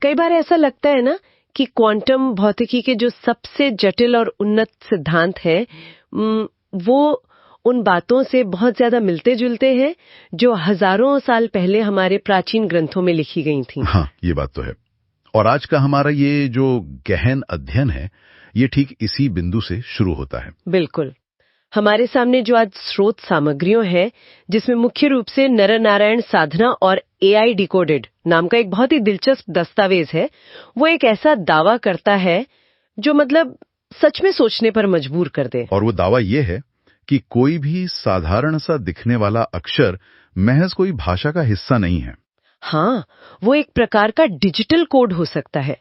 कई बार ऐसा लगता है ना कि क्वांटम भौतिकी के जो सबसे जटिल और उन्नत सिद्धांत हैं वो उन बातों से बहुत ज्यादा मिलते जुलते हैं जो हजारों साल पहले हमारे प्राचीन ग्रंथों में लिखी गई थी। हाँ, ये बात तो है। और आज का हमारा ये जो गहन अध्ययन है, ये ठीक इसी बिंदु से शुरू होता है। बिल्कुल। हमारे सामने जो आज स्रोत सामग्रियों है, जिसमें मुख्य रूप से नरनारायण साधना और एआई डिकोडेड नाम का एक बहुत ही दिलचस्प दस्तावेज है, वो एक ऐसा दावा करता है जो मतलब सच में सोचने पर मजबूर कर दे। और वो दावा ये है कि कोई भी साधारण सा दिखने वाला अक्षर महज कोई भाषा का हिस्सा नहीं है। हाँ, वो एक प्रकार का डिजिटल कोड हो सकता है,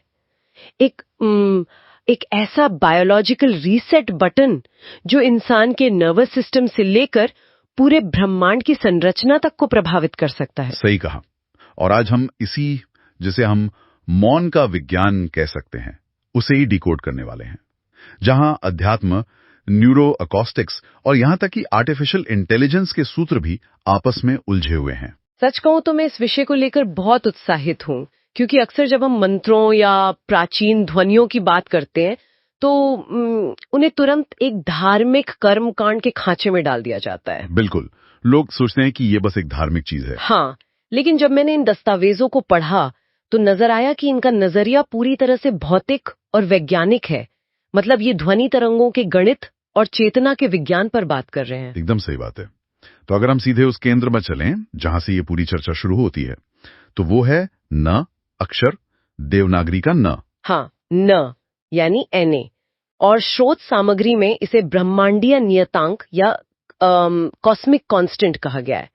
एक ऐसा बायोलॉजिकल रीसेट बटन जो इंसान के नर्वस सिस्टम से लेकर पूरे ब्रह्मांड की संरचना तक को प्रभावित कर सकता है। सही कहा। और आज हम इसी, जिसे हम मौन का विज्ञान कह सकते हैं, उसे ही डिकोड करने वाले हैं, जहां अध्यात्म, न्यूरो अकॉस्टिक्स और यहां तक कि आर्टिफिशियल इंटेलिजेंस के सूत्र भी आपस में उलझे हुए हैं। सच कहूं तो मैं इस विषय को लेकर बहुत उत्साहित हूं, क्योंकि अक्सर जब हम मंत्रों या प्राचीन ध्वनियों की बात करते हैं तो उन्हें तुरंत एक धार्मिक कर्मकांड के खांचे में डाल दिया जाता है। बिल्कुल, लोग सोचते हैं कि ये बस एक धार्मिक चीज है। हाँ, लेकिन जब मैंने इन दस्तावेजों को पढ़ा तो नजर आया कि इनका नजरिया पूरी तरह से भौतिक और वैज्ञानिक है। मतलब ये ध्वनि तरंगों के गणित और चेतना के विज्ञान पर बात कर रहे हैं। एकदम सही बात है। तो अगर हम सीधे उस केंद्र में चलें जहां से ये पूरी चर्चा शुरू होती है, तो वो है न अक्षर, देवनागरी का न। हाँ, न यानी Na, और स्रोत सामग्री में इसे ब्रह्मांडीय नियतांक या कॉस्मिक कांस्टेंट कहा गया है।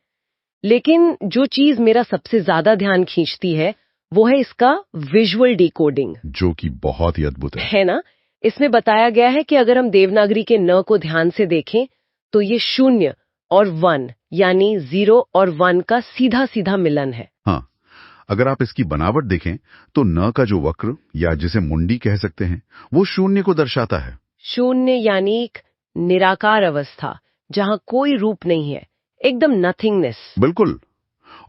लेकिन जो चीज मेरा सबसे ज्यादा ध्यान खींचती है वो है इसका विजुअल डिकोडिंग, जो कि बहुत ही अद्भुत है ना। इसमें बताया गया है कि अगर हम देवनागरी के न को ध्यान से देखें तो ये 0 और 1 यानी 0 और 1 का सीधा सीधा मिलन है। हाँ, अगर आप इसकी बनावट देखें तो न का जो वक्र या जिसे मुंडी कह सकते हैं, वो 0 को दर्शाता है। 0 यानी एक निराकार अवस्था जहां कोई रूप नहीं है, एकदम नथिंगनेस। बिल्कुल।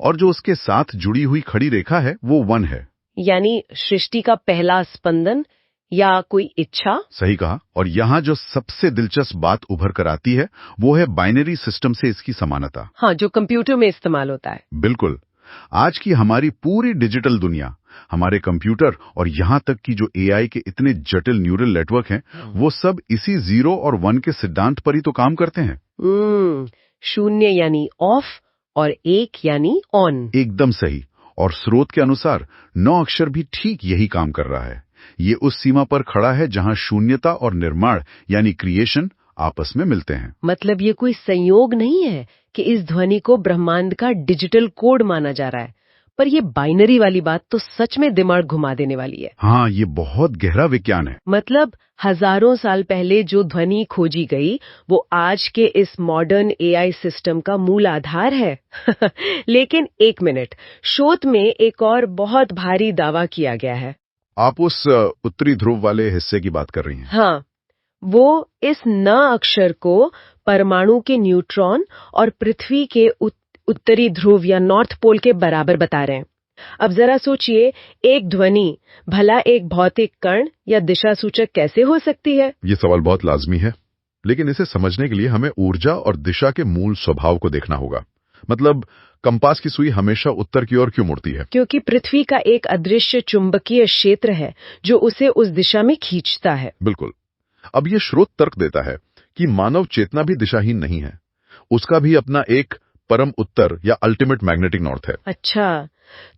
और जो उसके साथ जुड़ी हुई खड़ी रेखा है वो 1 है, यानी सृष्टि का पहला स्पंदन या कोई इच्छा। सही कहा। और यहाँ जो सबसे दिलचस्प बात उभर कर आती है वो है बाइनरी सिस्टम से इसकी समानता। हाँ, जो कंप्यूटर में इस्तेमाल होता है। बिल्कुल। आज की हमारी पूरी डिजिटल दुनिया, हमारे कंप्यूटर और यहाँ तक कि जो एआई के इतने जटिल न्यूरल नेटवर्क हैं, वो सब इसी 0 और 1 के सिद्धांत पर ही तो काम करते हैं। 0 यानी ऑफ और 1 यानी ऑन। एकदम सही। और स्रोत के अनुसार 9 अक्षर भी ठीक यही काम कर रहा है। ये उस सीमा पर खड़ा है जहां शून्यता और निर्माण यानी क्रिएशन आपस में मिलते हैं। मतलब ये कोई संयोग नहीं है कि इस ध्वनि को ब्रह्मांड का डिजिटल कोड माना जा रहा है, पर ये बाइनरी वाली बात तो सच में दिमाग घुमा देने वाली है। हाँ, ये बहुत गहरा विज्ञान है। मतलब हजारों साल पहले जो ध्वनि खोजी गई वो आज के इस मॉडर्न एआई सिस्टम का मूल आधार है। लेकिन एक मिनट, शोध में एक और बहुत भारी दावा किया गया है। आप उस उत्तरी ध्रुव वाले हिस्से की बात कर रही हैं? हाँ, वो इस न अक्षर को परमाणु के न्यूट्रॉन और पृथ्वी के उत्तरी ध्रुव या नॉर्थ पोल के बराबर बता रहे हैं। अब जरा सोचिए, एक ध्वनि भला एक भौतिक कण या दिशा सूचक कैसे हो सकती है? ये सवाल बहुत लाजमी है, लेकिन इसे समझने के लिए हमें ऊर्जा और दिशा के मूल स्वभाव को देखना होगा। मतलब कंपास की सुई हमेशा उत्तर की ओर क्यों मुड़ती है? क्योंकि पृथ्वी का एक अदृश्य चुंबकीय क्षेत्र है जो उसे उस दिशा में खींचता है। बिल्कुल। अब ये स्रोत तर्क देता है कि मानव चेतना भी दिशाहीन नहीं है, उसका भी अपना एक परम उत्तर या अल्टीमेट मैग्नेटिक नॉर्थ है। अच्छा,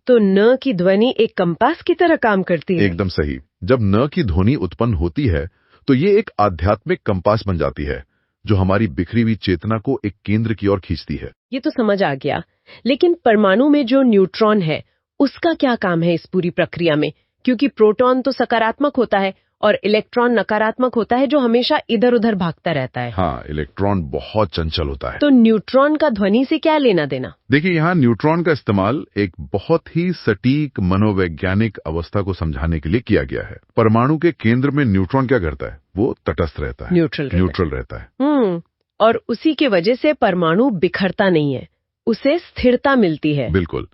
तो न की ध्वनि एक कंपास की तरह काम करती है। एकदम सही। जब न की ध्वनि उत्पन्न होती है तो ये एक आध्यात्मिक कंपास बन जाती है जो हमारी बिखरी हुई चेतना को एक केंद्र की ओर खींचती है। ये तो समझ आ गया, लेकिन परमाणु में जो न्यूट्रॉन है उसका क्या काम है इस पूरी प्रक्रिया में? क्योंकि प्रोटॉन तो सकारात्मक होता है और इलेक्ट्रॉन नकारात्मक होता है जो हमेशा इधर उधर भागता रहता है। हाँ, इलेक्ट्रॉन बहुत चंचल होता है। तो न्यूट्रॉन का ध्वनि से क्या लेना देना? देखिए, यहाँ न्यूट्रॉन का इस्तेमाल एक बहुत ही सटीक मनोवैज्ञानिक अवस्था को समझाने के लिए किया गया है। परमाणु के केंद्र में न्यूट्रॉन क्या करता है? वो तटस्थ रहता है, न्यूट्रल रहता है। और उसी की वजह से परमाणु बिखरता नहीं है, उसे स्थिरता मिलती है। बिल्कुल।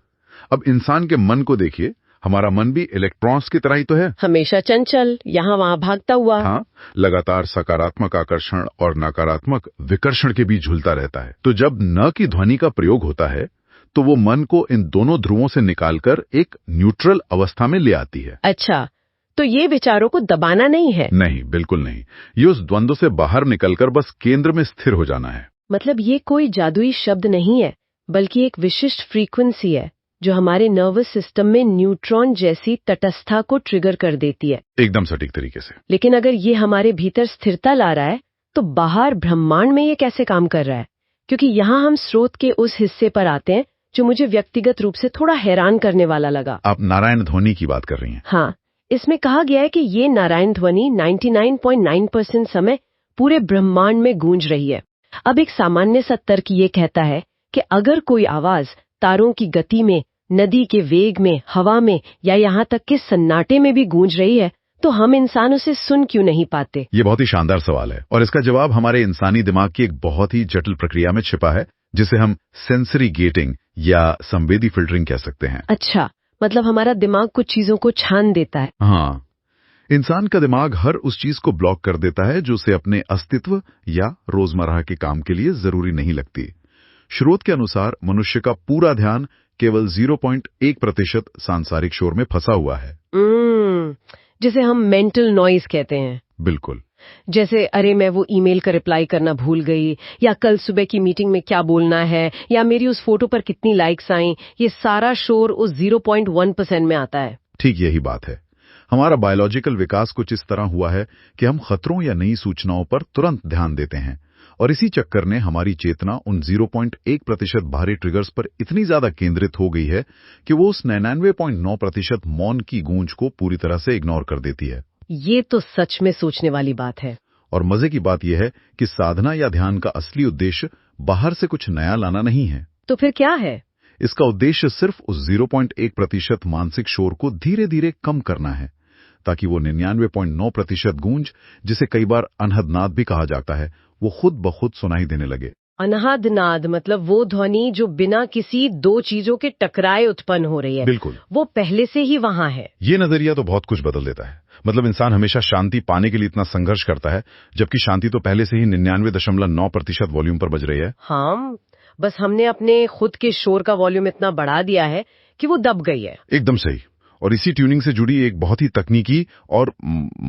अब इंसान के मन को देखिए, हमारा मन भी इलेक्ट्रॉन्स की तरह ही तो है। हमेशा चंचल, यहाँ वहाँ भागता हुआ। हाँ, लगातार सकारात्मक आकर्षण और नकारात्मक विकर्षण के बीच झूलता रहता है। तो जब न की ध्वनि का प्रयोग होता है तो वो मन को इन दोनों ध्रुवों से निकालकर एक न्यूट्रल अवस्था में ले आती है। अच्छा, तो ये विचारों को दबाना नहीं है? नहीं, बिल्कुल नहीं। ये उस द्वंद्व से बाहर निकलकर बस केंद्र में स्थिर हो जाना है। मतलब ये कोई जादुई शब्द नहीं है, बल्कि एक विशिष्ट फ्रीक्वेंसी है जो हमारे नर्वस सिस्टम में न्यूट्रॉन जैसी तटस्थता को ट्रिगर कर देती है। एकदम सटीक तरीके से। लेकिन अगर ये हमारे भीतर स्थिरता ला रहा है, तो बाहर ब्रह्मांड में ये कैसे काम कर रहा है? क्योंकि यहाँ हम स्रोत के उस हिस्से पर आते हैं जो मुझे व्यक्तिगत रूप से थोड़ा हैरान करने वाला लगा। आप नारायण ध्वनि की बात कर रही हैं? हाँ, इसमें कहा गया है कि ये नारायण ध्वनि 99.9% समय पूरे ब्रह्मांड में गूंज रही है। अब एक सामान्य सा तर्क ये कहता है कि अगर कोई आवाज तारों की गति में, नदी के वेग में, हवा में या यहाँ तक कि सन्नाटे में भी गूंज रही है, तो हम इंसान उसे सुन क्यों नहीं पाते? ये बहुत ही शानदार सवाल है और इसका जवाब हमारे इंसानी दिमाग की एक बहुत ही जटिल प्रक्रिया में छिपा है, जिसे हम सेंसरी गेटिंग या संवेदी फिल्टरिंग कह सकते हैं। अच्छा, मतलब हमारा दिमाग कुछ चीजों को छान देता है। हाँ, इंसान का दिमाग हर उस चीज को ब्लॉक कर देता है जो उसे अपने अस्तित्व या रोजमर्रा के काम के लिए जरूरी नहीं लगती। स्रोत के अनुसार मनुष्य का पूरा ध्यान केवल 0.1% सांसारिक शोर में फंसा हुआ है। जिसे हम मेंटल नॉइज कहते हैं। बिल्कुल। जैसे अरे मैं वो ईमेल का रिप्लाई करना भूल गई, या कल सुबह की मीटिंग में क्या बोलना है, या मेरी उस फोटो पर कितनी लाइक्स आईं, ये सारा शोर उस 0.1% में आता है। ठीक यही बात है। हमारा बायोलॉजिकल विकास कुछ इस तरह हुआ है कि हम खतरों या नई सूचनाओं पर तुरंत ध्यान देते हैं और इसी चक्कर ने हमारी चेतना उन 0.1% भारी ट्रिगर्स पर इतनी ज्यादा केंद्रित हो गई है कि वो उस 99.9% मौन की गूंज को पूरी तरह से इग्नोर कर देती है। ये तो सच में सोचने वाली बात है। और मजे की बात यह है कि साधना या ध्यान का असली उद्देश्य बाहर से कुछ नया लाना नहीं है। तो फिर क्या है? इसका उद्देश्य सिर्फ उस 0.1% मानसिक शोर को धीरे धीरे कम करना है, ताकि वो 99.9% गूंज, जिसे कई बार अनहद नाद भी कहा जाता है, वो खुद ब खुद सुनाई देने लगे। अनहद नाद मतलब वो ध्वनि जो बिना किसी दो चीजों के टकराए उत्पन्न हो रही है। बिल्कुल। वो पहले से ही वहां है। ये नजरिया तो बहुत कुछ बदल देता है। मतलब इंसान हमेशा शांति पाने के लिए इतना संघर्ष करता है, जबकि शांति तो पहले से ही 99.9% वॉल्यूम पर बज रही है। हाँ, बस हमने अपने खुद के शोर का वॉल्यूम इतना बढ़ा दिया है कि वो दब गई है। एकदम सही। और इसी ट्यूनिंग से जुड़ी एक बहुत ही तकनीकी और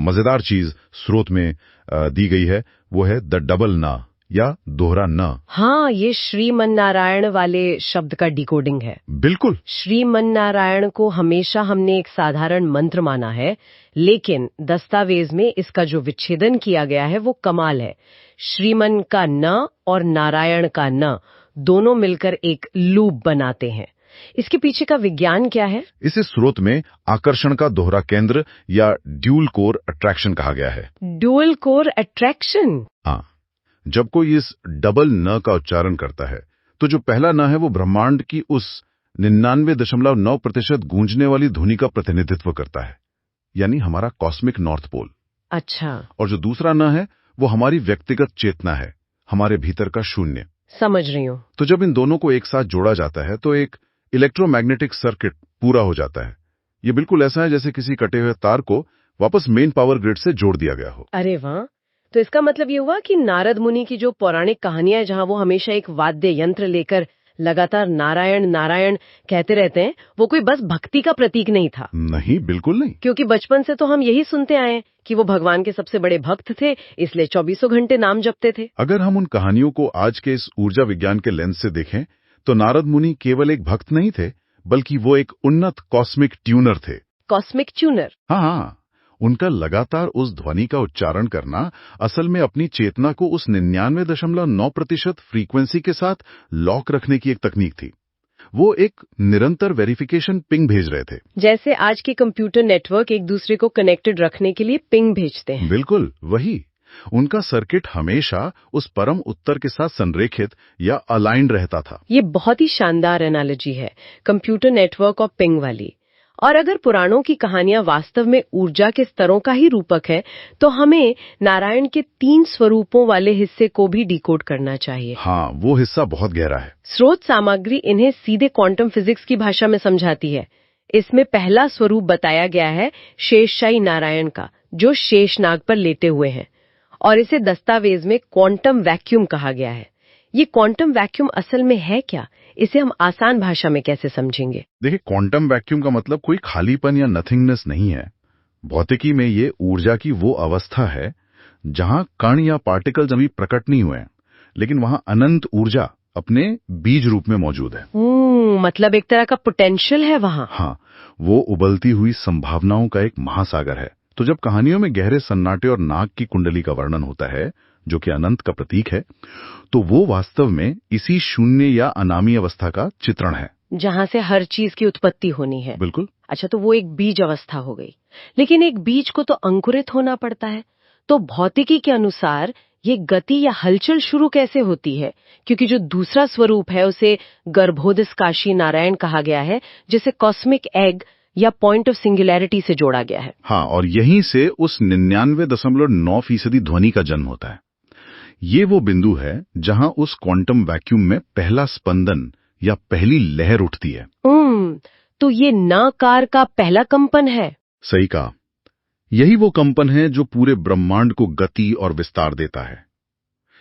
मजेदार चीज स्रोत में दी गई है, वो है द डबल न या दोहरा न। हाँ, ये श्रीमन्नारायण वाले शब्द का डिकोडिंग है। बिल्कुल। श्रीमन्नारायण को हमेशा हमने एक साधारण मंत्र माना है, लेकिन दस्तावेज में इसका जो विच्छेदन किया गया है वो कमाल है। श्रीमन का न और नारायण का न दोनों मिलकर एक लूप बनाते हैं। इसके पीछे का विज्ञान क्या है? इसे स्रोत में आकर्षण का दोहरा केंद्र या ड्यूल कोर अट्रैक्शन कहा गया है। Dual core attraction? हाँ, जब कोई इस डबल न का उच्चारण करता है तो जो पहला न है वो ब्रह्मांड की उस 99.9% गूंजने वाली ध्वनि का प्रतिनिधित्व करता है, यानी हमारा कॉस्मिक नॉर्थ पोल। अच्छा। और जो दूसरा न है वो हमारी व्यक्तिगत चेतना है, हमारे भीतर का शून्य। समझ रही हूँ। तो जब इन दोनों को एक साथ जोड़ा जाता है तो एक इलेक्ट्रोमैग्नेटिक सर्किट पूरा हो जाता है। ये बिल्कुल ऐसा है जैसे किसी कटे हुए तार को वापस मेन पावर ग्रिड से जोड़ दिया गया हो। अरे वाह! तो इसका मतलब ये हुआ कि नारद मुनि की जो पौराणिक कहानियां, जहां वो हमेशा एक वाद्य यंत्र लेकर लगातार नारायण नारायण कहते रहते हैं, वो कोई बस भक्ति का प्रतीक नहीं था। नहीं, बिल्कुल नहीं। क्योंकि बचपन से तो हम यही सुनते आए हैं कि वो भगवान के सबसे बड़े भक्त थे, इसलिए 24 घंटे नाम जपते थे। अगर हम उन कहानियों को आज के इस ऊर्जा विज्ञान के लेंस से देखें तो नारद मुनि केवल एक भक्त नहीं थे, बल्कि वो एक उन्नत कॉस्मिक ट्यूनर थे। Cosmic tuner? हाँ, उनका लगातार उस ध्वनि का उच्चारण करना असल में अपनी चेतना को उस 99.9% फ्रीक्वेंसी के साथ लॉक रखने की एक तकनीक थी। वो एक निरंतर वेरिफिकेशन पिंग भेज रहे थे। जैसे आज के कंप्यूटर नेटवर्क एक दूसरे को कनेक्टेड रखने के लिए पिंग भेजते हैं। बिल्कुल वही। उनका सर्किट हमेशा उस परम उत्तर के साथ संरेखित या अलाइंड रहता था। ये बहुत ही शानदार एनालॉजी है, कंप्यूटर नेटवर्क और पिंग वाली। और अगर पुराणों की कहानियां वास्तव में ऊर्जा के स्तरों का ही रूपक है, तो हमें नारायण के 3 स्वरूपों वाले हिस्से को भी डिकोड करना चाहिए। हाँ, वो हिस्सा बहुत गहरा है। स्रोत सामग्री इन्हें सीधे क्वांटम फिजिक्स की भाषा में समझाती है। इसमें पहला स्वरूप बताया गया है शेषशाही नारायण का, जो शेषनाग पर लेटे हुए हैं, और इसे दस्तावेज में क्वांटम वैक्यूम कहा गया है। ये क्वांटम वैक्यूम असल में है क्या? इसे हम आसान भाषा में कैसे समझेंगे? देखिए, क्वांटम वैक्यूम का मतलब कोई खालीपन या नथिंगनेस नहीं है। भौतिकी में ये ऊर्जा की वो अवस्था है जहां कण या पार्टिकल्स अभी प्रकट नहीं हुए हैं, लेकिन वहां अनंत ऊर्जा अपने बीज रूप में मौजूद है। मतलब एक तरह का पोटेंशियल है वहां। हाँ, वो उबलती हुई संभावनाओं का एक महासागर है। तो जब कहानियों में गहरे सन्नाटे और नाग की कुंडली का वर्णन होता है, जो कि अनंत का प्रतीक है, तो वो वास्तव में इसी शून्य या अनामी अवस्था का चित्रण है, जहां से हर चीज की उत्पत्ति होनी है। बिल्कुल। अच्छा, तो वो एक बीज अवस्था हो गई, लेकिन एक बीज को तो अंकुरित होना पड़ता है। तो भौतिकी के अनुसार ये गति या हलचल शुरू कैसे होती है? क्योंकि जो दूसरा स्वरूप है उसे गर्भोदकाशी नारायण कहा गया है, जिसे कॉस्मिक एग या पॉइंट ऑफ सिंगुलैरिटी से जोड़ा गया है। हाँ, और यहीं से उस 99.9% ध्वनि का जन्म होता है। ये वो बिंदु है जहां उस क्वांटम वैक्यूम में पहला स्पंदन या पहली लहर उठती है। तो ये नाकार का पहला कंपन है। सही कहा। यही वो कंपन है जो पूरे ब्रह्मांड को गति और विस्तार देता है।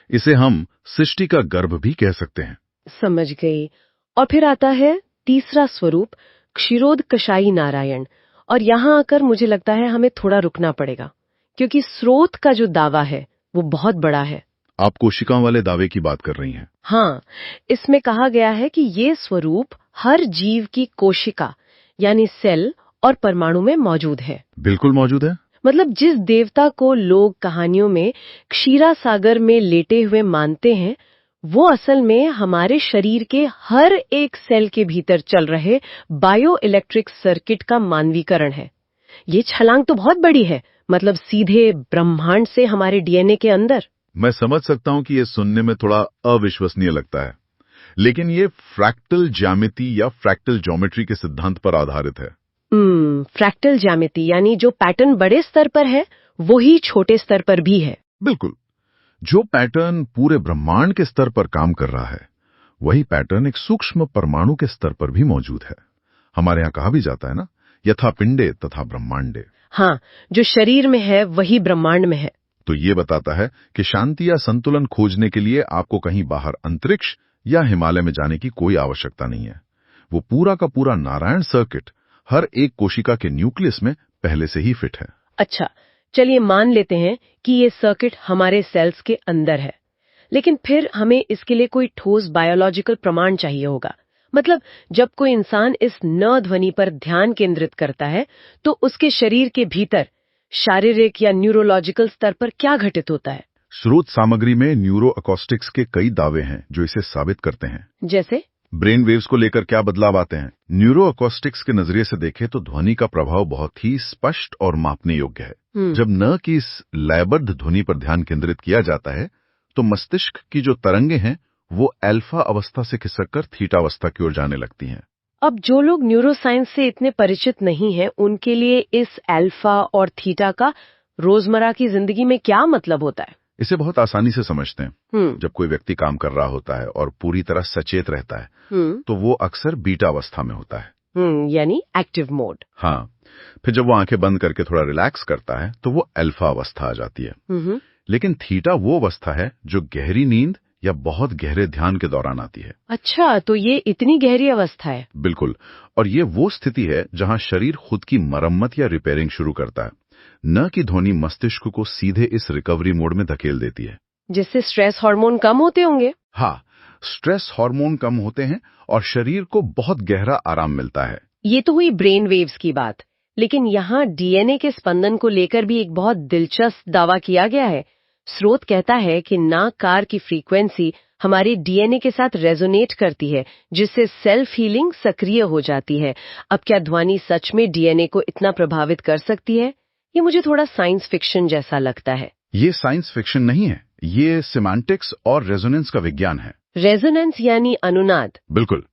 इसे हम सृष्टि का गर्भ भी कह सकते हैं। समझ गई। और फिर आता है तीसरा स्वरूप, क्षीरोदकशायी नारायण। और यहाँ आकर मुझे लगता है हमें थोड़ा रुकना पड़ेगा, क्योंकि स्रोत का जो दावा है वो बहुत बड़ा है। आप कोशिकाओं वाले दावे की बात कर रही हैं? हाँ, इसमें कहा गया है कि ये स्वरूप हर जीव की कोशिका यानी सेल और परमाणु में मौजूद है। बिल्कुल मौजूद है। मतलब जिस देवता को लोग कहानियों में क्षीरा सागर में लेटे हुए मानते हैं, वो असल में हमारे शरीर के हर एक सेल के भीतर चल रहे बायो इलेक्ट्रिक सर्किट का मानवीकरण है। ये छलांग तो बहुत बड़ी है, मतलब सीधे ब्रह्मांड से हमारे डीएनए के अंदर। मैं समझ सकता हूं कि ये सुनने में थोड़ा अविश्वसनीय लगता है, लेकिन ये फ्रैक्टल ज्यामिति या फ्रैक्टल ज्योमेट्री के सिद्धांत पर आधारित है। फ्रैक्टल ज्यामिति यानी जो पैटर्न बड़े स्तर पर है वो ही छोटे स्तर पर भी है। बिल्कुल। जो पैटर्न पूरे ब्रह्मांड के स्तर पर काम कर रहा है, वही पैटर्न एक सूक्ष्म परमाणु के स्तर पर भी मौजूद है। हमारे यहाँ कहा भी जाता है ना, यथा पिंडे तथा ब्रह्मांडे। हाँ, जो शरीर में है वही ब्रह्मांड में है। तो ये बताता है कि शांति या संतुलन खोजने के लिए आपको कहीं बाहर अंतरिक्ष या हिमालय में जाने की कोई आवश्यकता नहीं है। वो पूरा का पूरा नारायण सर्किट हर एक कोशिका के न्यूक्लियस में पहले से ही फिट है। अच्छा, चलिए मान लेते हैं कि ये सर्किट हमारे सेल्स के अंदर है, लेकिन फिर हमें इसके लिए कोई ठोस बायोलॉजिकल प्रमाण चाहिए होगा। मतलब जब कोई इंसान इस न ध्वनि पर ध्यान केंद्रित करता है, तो उसके शरीर के भीतर शारीरिक या न्यूरोलॉजिकल स्तर पर क्या घटित होता है? स्रोत सामग्री में न्यूरो अकोस्टिक्स के कई दावे हैं जो इसे साबित करते हैं। जैसे ब्रेन वेव्स को लेकर क्या बदलाव आते हैं? न्यूरो अकोस्टिक्स के नजरिए से देखें तो ध्वनि का प्रभाव बहुत ही स्पष्ट और मापने योग्य है। जब न की इस लयबद्ध ध्वनि पर ध्यान केंद्रित किया जाता है, तो मस्तिष्क की जो तरंगे हैं वो अल्फा अवस्था से खिसककर थीटा अवस्था की ओर जाने लगती हैं। अब जो लोग न्यूरोसाइंस से इतने परिचित नहीं हैं, उनके लिए इस अल्फा और थीटा का रोजमर्रा की जिंदगी में क्या मतलब होता है? इसे बहुत आसानी से समझते हैं। जब कोई व्यक्ति काम कर रहा होता है और पूरी तरह सचेत रहता है, तो वो अक्सर बीटा अवस्था में होता है, यानी एक्टिव मोड। हाँ, फिर जब वो आंखें बंद करके थोड़ा रिलैक्स करता है तो वो अल्फा अवस्था आ जाती है। लेकिन थीटा वो अवस्था है जो गहरी नींद या बहुत गहरे ध्यान के दौरान आती है। अच्छा, तो ये इतनी गहरी अवस्था है? बिल्कुल। और ये वो स्थिति है जहां शरीर खुद की मरम्मत या रिपेयरिंग शुरू करता है। न की ध्वनि मस्तिष्क को सीधे इस रिकवरी मोड में धकेल देती है, जिससे स्ट्रेस हार्मोन कम होते होंगे। हाँ, स्ट्रेस हार्मोन कम होते हैं और शरीर को बहुत गहरा आराम मिलता है। ये तो हुई ब्रेन वेव्स की बात, लेकिन यहाँ डीएनए के स्पंदन को लेकर भी एक बहुत दिलचस्प दावा किया गया है। स्रोत कहता है कि नाकार की फ्रीक्वेंसी हमारे डीएनए के साथ रेजोनेट करती है, जिससे सेल्फ हीलिंग सक्रिय हो जाती है। अब क्या ध्वनि सच में डीएनए को इतना प्रभावित कर सकती है? ये मुझे थोड़ा साइंस फिक्शन जैसा लगता है। ये साइंस फिक्शन नहीं है, ये सिमेंटिक्स और रेजोनेंस का विज्ञान है। रेजोनेंस यानी अनुनाद? बिल्कुल।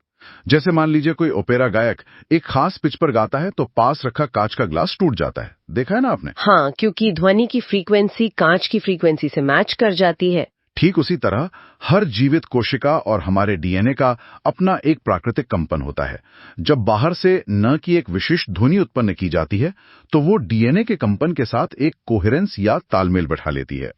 जैसे मान लीजिए कोई ओपेरा गायक एक खास पिच पर गाता है तो पास रखा कांच का ग्लास टूट जाता है। देखा है ना आपने? हाँ, क्योंकि ध्वनि की फ्रीक्वेंसी कांच की फ्रीक्वेंसी से मैच कर जाती है। ठीक उसी तरह हर जीवित कोशिका और हमारे डीएनए का अपना एक प्राकृतिक कंपन होता है। जब बाहर से न की एक विशिष्ट ध्वनि उत्पन्न की जाती है तो वो डीएनए के कंपन के साथ एक कोहेरेंस या तालमेल बैठा लेती है।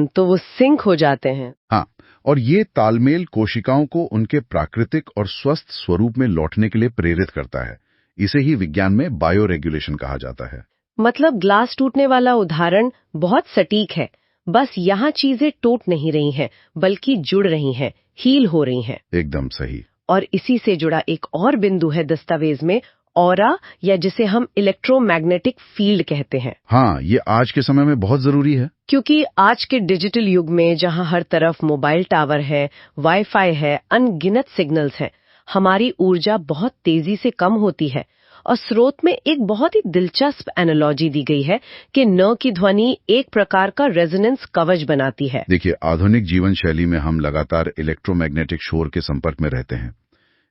तो वो सिंक हो जाते हैं। हाँ, और ये तालमेल कोशिकाओं को उनके प्राकृतिक और स्वस्थ स्वरूप में लौटने के लिए प्रेरित करता है। इसे ही विज्ञान में बायो रेगुलेशन कहा जाता है। मतलब ग्लास टूटने वाला उदाहरण बहुत सटीक है। बस यहाँ चीजें टूट नहीं रही हैं, बल्कि जुड़ रही हैं, हील हो रही हैं। एकदम सही। और इसी से जुड़ा एक और बिंदु है दस्तावेज में, ऑरा, या जिसे हम इलेक्ट्रोमैग्नेटिक फील्ड कहते हैं। हाँ, ये आज के समय में बहुत जरूरी है। क्योंकि आज के डिजिटल युग में जहाँ हर तरफ मोबाइल टावर है, वाईफाई है, अनगिनत सिग्नल्स हैं, हमारी ऊर्जा बहुत तेजी से कम होती है। और स्रोत में एक बहुत ही दिलचस्प एनालॉजी दी गई है कि न की ध्वनि एक प्रकार का रेजोनेंस कवच बनाती है। देखिए, आधुनिक जीवन शैली में हम लगातार इलेक्ट्रोमैग्नेटिक शोर के संपर्क में रहते हैं।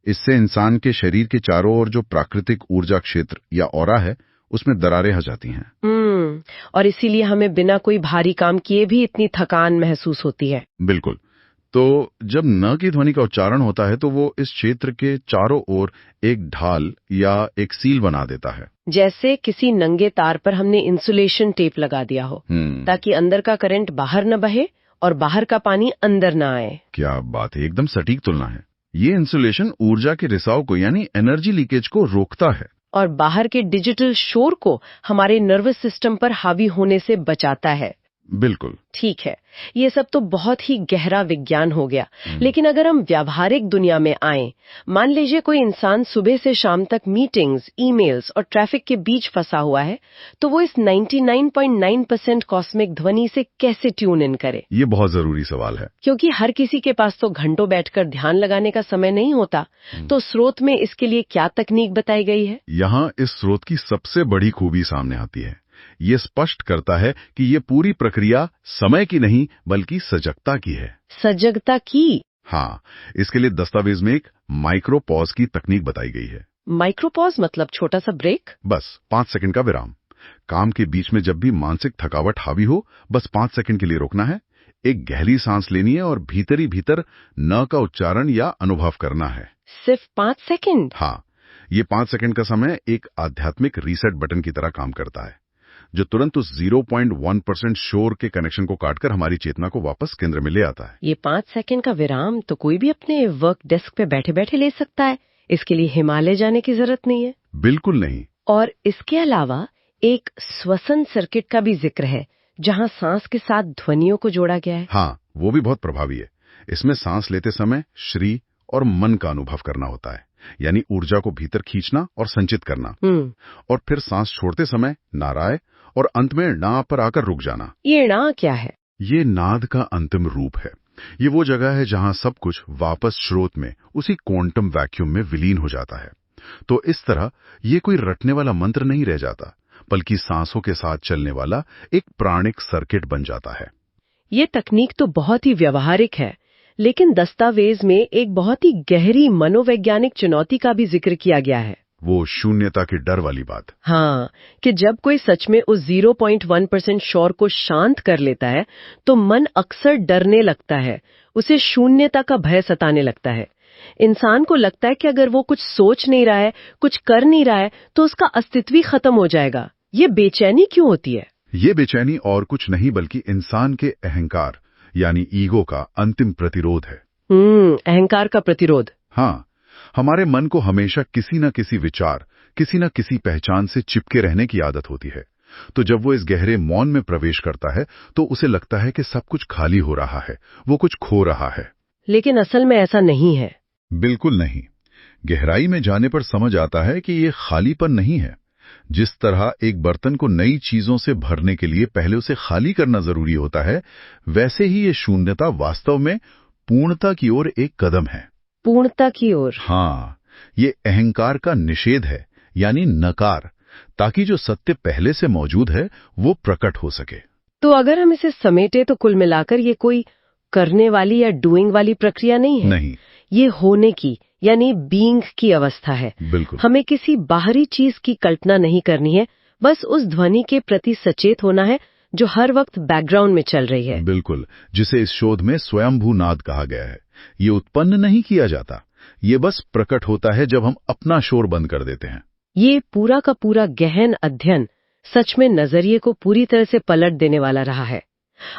इससे इंसान के शरीर के चारों ओर जो प्राकृतिक ऊर्जा क्षेत्र या ऑरा है, उसमें दरारें आ जाती हैं। और इसीलिए हमें बिना कोई भारी काम किए भी इतनी थकान महसूस होती है। बिल्कुल। तो जब न की ध्वनि का उच्चारण होता है तो वो इस क्षेत्र के चारों ओर एक ढाल या एक सील बना देता है। जैसे किसी नंगे तार पर हमने इंसुलेशन टेप लगा दिया हो, ताकि अंदर का करंट बाहर न बहे और बाहर का पानी अंदर न आए। क्या बात है, एकदम सटीक तुलना है। ये इंसुलेशन ऊर्जा के रिसाव को यानी एनर्जी लीकेज को रोकता है और बाहर के डिजिटल शोर को हमारे नर्वस सिस्टम पर हावी होने से बचाता है। बिल्कुल ठीक है, ये सब तो बहुत ही गहरा विज्ञान हो गया। लेकिन अगर हम व्यावहारिक दुनिया में आए, मान लीजिए कोई इंसान सुबह से शाम तक मीटिंग्स, ईमेल्स और ट्रैफिक के बीच फंसा हुआ है, तो वो इस 99.9% कॉस्मिक ध्वनि से कैसे ट्यून इन करे? ये बहुत जरूरी सवाल है, क्योंकि हर किसी के पास तो घंटों बैठकर ध्यान लगाने का समय नहीं होता। तो स्रोत में इसके लिए क्या तकनीक बताई गई है? यहाँ इस स्रोत की सबसे बड़ी खूबी सामने आती है। ये स्पष्ट करता है कि ये पूरी प्रक्रिया समय की नहीं बल्कि सजगता की है। सजगता की? हाँ, इसके लिए दस्तावेज में एक माइक्रोपॉज की तकनीक बताई गई है। माइक्रोपॉज मतलब छोटा सा ब्रेक? बस 5 सेकंड का विराम। काम के बीच में जब भी मानसिक थकावट हावी हो, बस 5 सेकंड के लिए रोकना है, एक गहरी सांस लेनी है और भीतर ही भीतर न का उच्चारण या अनुभव करना है। सिर्फ 5 सेकंड? हाँ, ये 5 सेकंड का समय एक आध्यात्मिक रीसेट बटन की तरह काम करता है, जो तुरंत उस 0.1% शोर के कनेक्शन को काटकर हमारी चेतना को वापस केंद्र में ले आता है। ये 5 सेकंड का विराम तो कोई भी अपने वर्क डेस्क पे बैठे बैठे ले सकता है। इसके लिए हिमालय जाने की जरूरत नहीं है। बिल्कुल नहीं। और इसके अलावा एक श्वसन सर्किट का भी जिक्र है, जहां सांस के साथ ध्वनियों को जोड़ा गया है। हाँ, वो भी बहुत प्रभावी है। इसमें सांस लेते समय शरीर और मन का अनुभव करना होता है, यानी ऊर्जा को भीतर खींचना और संचित करना। और फिर सांस छोड़ते समय नाराय और अंत में ना पर आकर रुक जाना। ये ना क्या है? ये नाद का अंतिम रूप है। ये वो जगह है जहां सब कुछ वापस स्रोत में, उसी क्वांटम वैक्यूम में विलीन हो जाता है। तो इस तरह ये कोई रटने वाला मंत्र नहीं रह जाता, बल्कि सांसों के साथ चलने वाला एक प्राणिक सर्किट बन जाता है। ये तकनीक तो बहुत ही व्यवहारिक है, लेकिन दस्तावेज में एक बहुत ही गहरी मनोवैज्ञानिक चुनौती का भी जिक्र किया गया है। वो शून्यता के डर वाली बात। हाँ, कि जब कोई सच में उस 0.1% शोर को शांत कर लेता है, तो मन अक्सर डरने लगता है, उसे शून्यता का भय सताने लगता है। इंसान को लगता है कि अगर वो कुछ सोच नहीं रहा है, कुछ कर नहीं रहा है, तो उसका अस्तित्व ही खत्म हो जाएगा। ये बेचैनी क्यों होती है? ये बेचैनी और कुछ नहीं बल्कि इंसान के अहंकार यानी ईगो का अंतिम प्रतिरोध है। अहंकार का प्रतिरोध। हाँ, हमारे मन को हमेशा किसी न किसी विचार, किसी न किसी पहचान से चिपके रहने की आदत होती है। तो जब वो इस गहरे मौन में प्रवेश करता है, तो उसे लगता है कि सब कुछ खाली हो रहा है, वो कुछ खो रहा है। लेकिन असल में ऐसा नहीं है। बिल्कुल नहीं। गहराई में जाने पर समझ आता है कि ये खालीपन नहीं है। जिस तरह एक बर्तन को नई चीजों से भरने के लिए पहले उसे खाली करना जरूरी होता है, वैसे ही ये शून्यता वास्तव में पूर्णता की ओर एक कदम है। पूर्णता की ओर? हाँ, ये अहंकार का निषेध है, यानी नकार, ताकि जो सत्य पहले से मौजूद है वो प्रकट हो सके। तो अगर हम इसे समेटे तो कुल मिलाकर ये कोई करने वाली या डूइंग वाली प्रक्रिया नहीं है। नहीं, ये होने की यानी बीइंग की अवस्था है। बिल्कुल। हमें किसी बाहरी चीज की कल्पना नहीं करनी है, बस उस ध्वनि के प्रति सचेत होना है जो हर वक्त बैकग्राउंड में चल रही है। बिल्कुल, जिसे इस शोध में स्वयंभू नाद कहा गया है। ये उत्पन्न नहीं किया जाता, ये बस प्रकट होता है जब हम अपना शोर बंद कर देते हैं। ये पूरा का पूरा गहन अध्ययन सच में नजरिए को पूरी तरह से पलट देने वाला रहा है।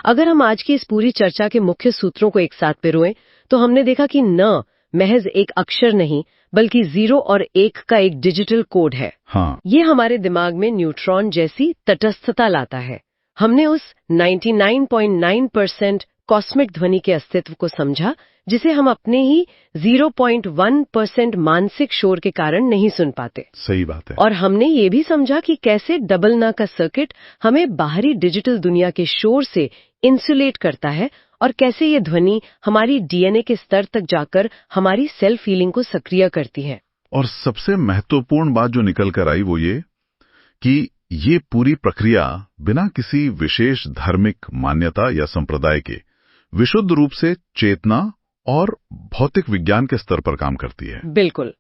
अगर हम आज की इस पूरी चर्चा के मुख्य सूत्रों को एक साथ पिरोएं, तो हमने देखा कि न महज एक अक्षर नहीं, बल्कि 0 और 1 का एक डिजिटल कोड है। हाँ, ये हमारे दिमाग में न्यूट्रॉन जैसी तटस्थता लाता है। हमने उस 99.9% कॉस्मिक ध्वनि के अस्तित्व को समझा, जिसे हम अपने ही 0.1% मानसिक शोर के कारण नहीं सुन पाते। सही बात है। और हमने ये भी समझा कि कैसे डबल ना का सर्किट हमें बाहरी डिजिटल दुनिया के शोर से इंसुलेट करता है, और कैसे ये ध्वनि हमारी डीएनए के स्तर तक जाकर हमारी सेल्फ फीलिंग को सक्रिय करती है। और सबसे महत्वपूर्ण बात जो निकल कर आई वो ये कि ये पूरी प्रक्रिया बिना किसी विशेष धार्मिक मान्यता या संप्रदाय के विशुद्ध रूप से चेतना और भौतिक विज्ञान के स्तर पर काम करती है। बिल्कुल।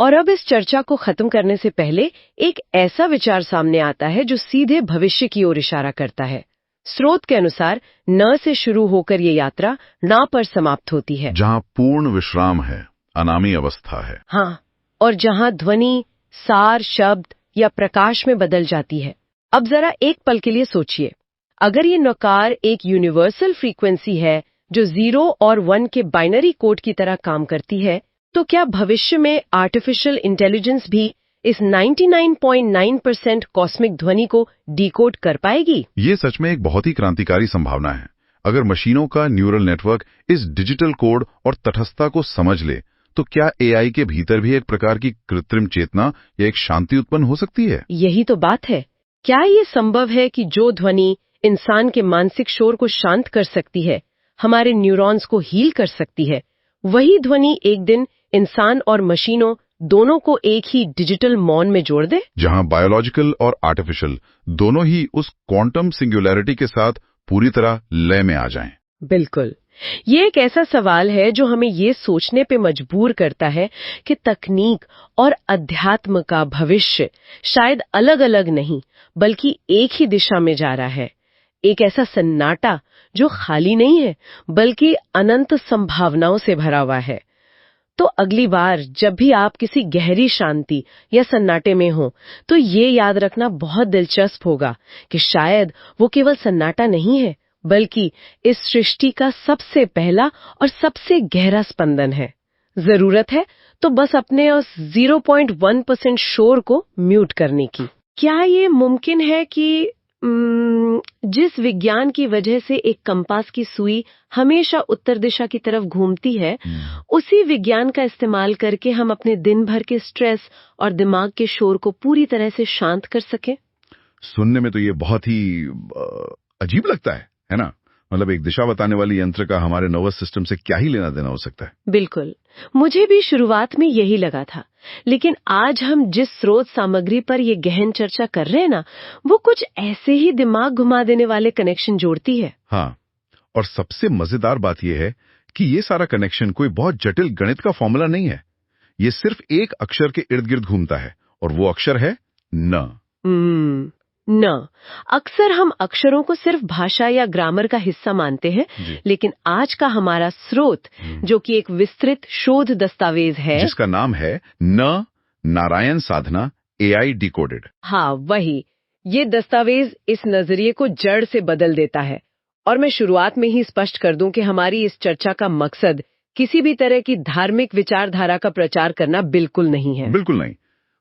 और अब इस चर्चा को खत्म करने से पहले एक ऐसा विचार सामने आता है जो सीधे भविष्य की ओर इशारा करता है। स्रोत के अनुसार न से शुरू होकर ये यात्रा ना पर समाप्त होती है, जहां पूर्ण विश्राम है, अनामी अवस्था है। हाँ, और जहां ध्वनि सार, शब्द या प्रकाश में बदल जाती है। अब जरा एक पल के लिए सोचिए, अगर ये नकार एक यूनिवर्सल फ्रीक्वेंसी है जो 0 और 1 के बाइनरी कोड की तरह काम करती है, तो क्या भविष्य में आर्टिफिशियल इंटेलिजेंस भी इस 99.9% कॉस्मिक ध्वनि को डिकोड कर पाएगी? ये सच में एक बहुत ही क्रांतिकारी संभावना है। अगर मशीनों का न्यूरल नेटवर्क इस डिजिटल कोड और तटस्थता को समझ ले, तो क्या एआई के भीतर भी एक प्रकार की कृत्रिम चेतना या एक शांति उत्पन्न हो सकती है? यही तो बात है। क्या ये संभव है कि जो ध्वनि इंसान के मानसिक शोर को शांत कर सकती है, हमारे न्यूरॉन्स को हील कर सकती है, वही ध्वनि एक दिन इंसान और मशीनों दोनों को एक ही डिजिटल मौन में जोड़ दे, जहां बायोलॉजिकल और आर्टिफिशियल दोनों ही उस क्वांटम सिंगुलैरिटी के साथ पूरी तरह लय में आ जाएं? बिल्कुल। ये एक ऐसा सवाल है जो हमें ये सोचने पे मजबूर करता है कि तकनीक और अध्यात्म का भविष्य शायद अलग अलग नहीं, बल्कि एक ही दिशा में जा रहा है। एक ऐसा सन्नाटा जो खाली नहीं है, बल्कि अनंत संभावनाओं से भरा हुआ है। तो अगली बार जब भी आप किसी गहरी शांति या सन्नाटे में हो, तो ये याद रखना बहुत दिलचस्प होगा कि शायद वो केवल सन्नाटा नहीं है, बल्कि इस सृष्टि का सबसे पहला और सबसे गहरा स्पंदन है। जरूरत है तो बस अपने उस 0.1% शोर को म्यूट करने की। क्या ये मुमकिन है कि जिस विज्ञान की वजह से एक कंपास की सुई हमेशा उत्तर दिशा की तरफ घूमती है, उसी विज्ञान का इस्तेमाल करके हम अपने दिन भर के स्ट्रेस और दिमाग के शोर को पूरी तरह से शांत कर सकें? सुनने में तो ये बहुत ही अजीब लगता है ना? मतलब एक दिशा बताने वाली यंत्र का हमारे नर्वस सिस्टम से क्या ही लेना देना हो सकता है? बिल्कुल, मुझे भी शुरुआत में यही लगा था, लेकिन आज हम जिस स्रोत सामग्री पर ये गहन चर्चा कर रहे हैं ना, वो कुछ ऐसे ही दिमाग घुमा देने वाले कनेक्शन जोड़ती है। हाँ, और सबसे मजेदार बात यह है कि ये सारा कनेक्शन कोई बहुत जटिल गणित का फॉर्मूला नहीं है। ये सिर्फ एक अक्षर के इर्द गिर्द घूमता है, और वो अक्षर है न। न। अक्सर हम अक्षरों को सिर्फ भाषा या ग्रामर का हिस्सा मानते हैं, लेकिन आज का हमारा स्रोत, जो कि एक विस्तृत शोध दस्तावेज है, जिसका नाम है न नारायण साधना एआई डिकोडेड। हाँ, वही। ये दस्तावेज इस नजरिए को जड़ से बदल देता है। और मैं शुरुआत में ही स्पष्ट कर दूं कि हमारी इस चर्चा का मकसद किसी भी तरह की धार्मिक विचारधारा का प्रचार करना बिल्कुल नहीं है। बिल्कुल नहीं।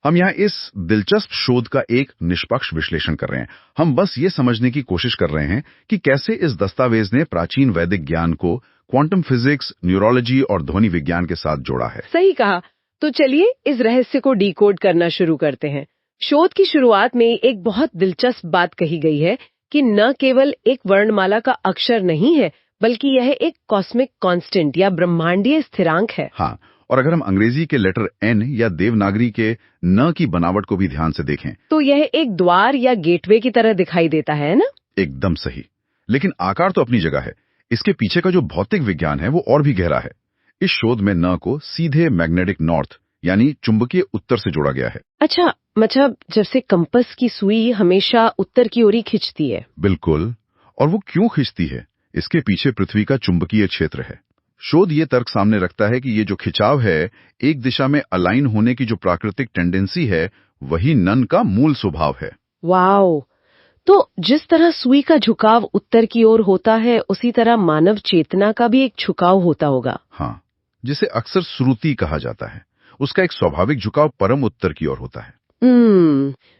हम यहाँ इस दिलचस्प शोध का एक निष्पक्ष विश्लेषण कर रहे हैं। हम बस ये समझने की कोशिश कर रहे हैं कि कैसे इस दस्तावेज ने प्राचीन वैदिक ज्ञान को क्वांटम फिजिक्स, न्यूरोलॉजी और ध्वनि विज्ञान के साथ जोड़ा है। सही कहा। तो चलिए इस रहस्य को डिकोड करना शुरू करते हैं। शोध की शुरुआत में एक बहुत दिलचस्प बात कही गई है कि न केवल एक वर्णमाला का अक्षर नहीं है, बल्कि यह एक कॉस्मिक कांस्टेंट या ब्रह्मांडीय स्थिरांक है। हाँ, और अगर हम अंग्रेजी के लेटर एन या देवनागरी के न की बनावट को भी ध्यान से देखें, तो यह एक द्वार या गेटवे की तरह दिखाई देता है ना? एकदम सही। लेकिन आकार तो अपनी जगह है। इसके पीछे का जो भौतिक विज्ञान है वो और भी गहरा है। इस शोध में न को सीधे मैग्नेटिक नॉर्थ यानी चुंबकीय उत्तर से जोड़ा गया है। अच्छा, मतलब जैसे कंपास की सुई हमेशा उत्तर की ओर ही खिंचती है। बिल्कुल। और वो क्यों खिंचती है, इसके पीछे पृथ्वी का चुंबकीय क्षेत्र है। शोध ये तर्क सामने रखता है कि ये जो खिंचाव है, एक दिशा में अलाइन होने की जो प्राकृतिक टेंडेंसी है, वही नन का मूल स्वभाव है। वाओ! तो जिस तरह सुई का झुकाव उत्तर की ओर होता है, उसी तरह मानव चेतना का भी एक झुकाव होता होगा। हाँ, जिसे अक्सर श्रुति कहा जाता है, उसका एक स्वाभाविक झुकाव परम उत्तर की ओर होता है।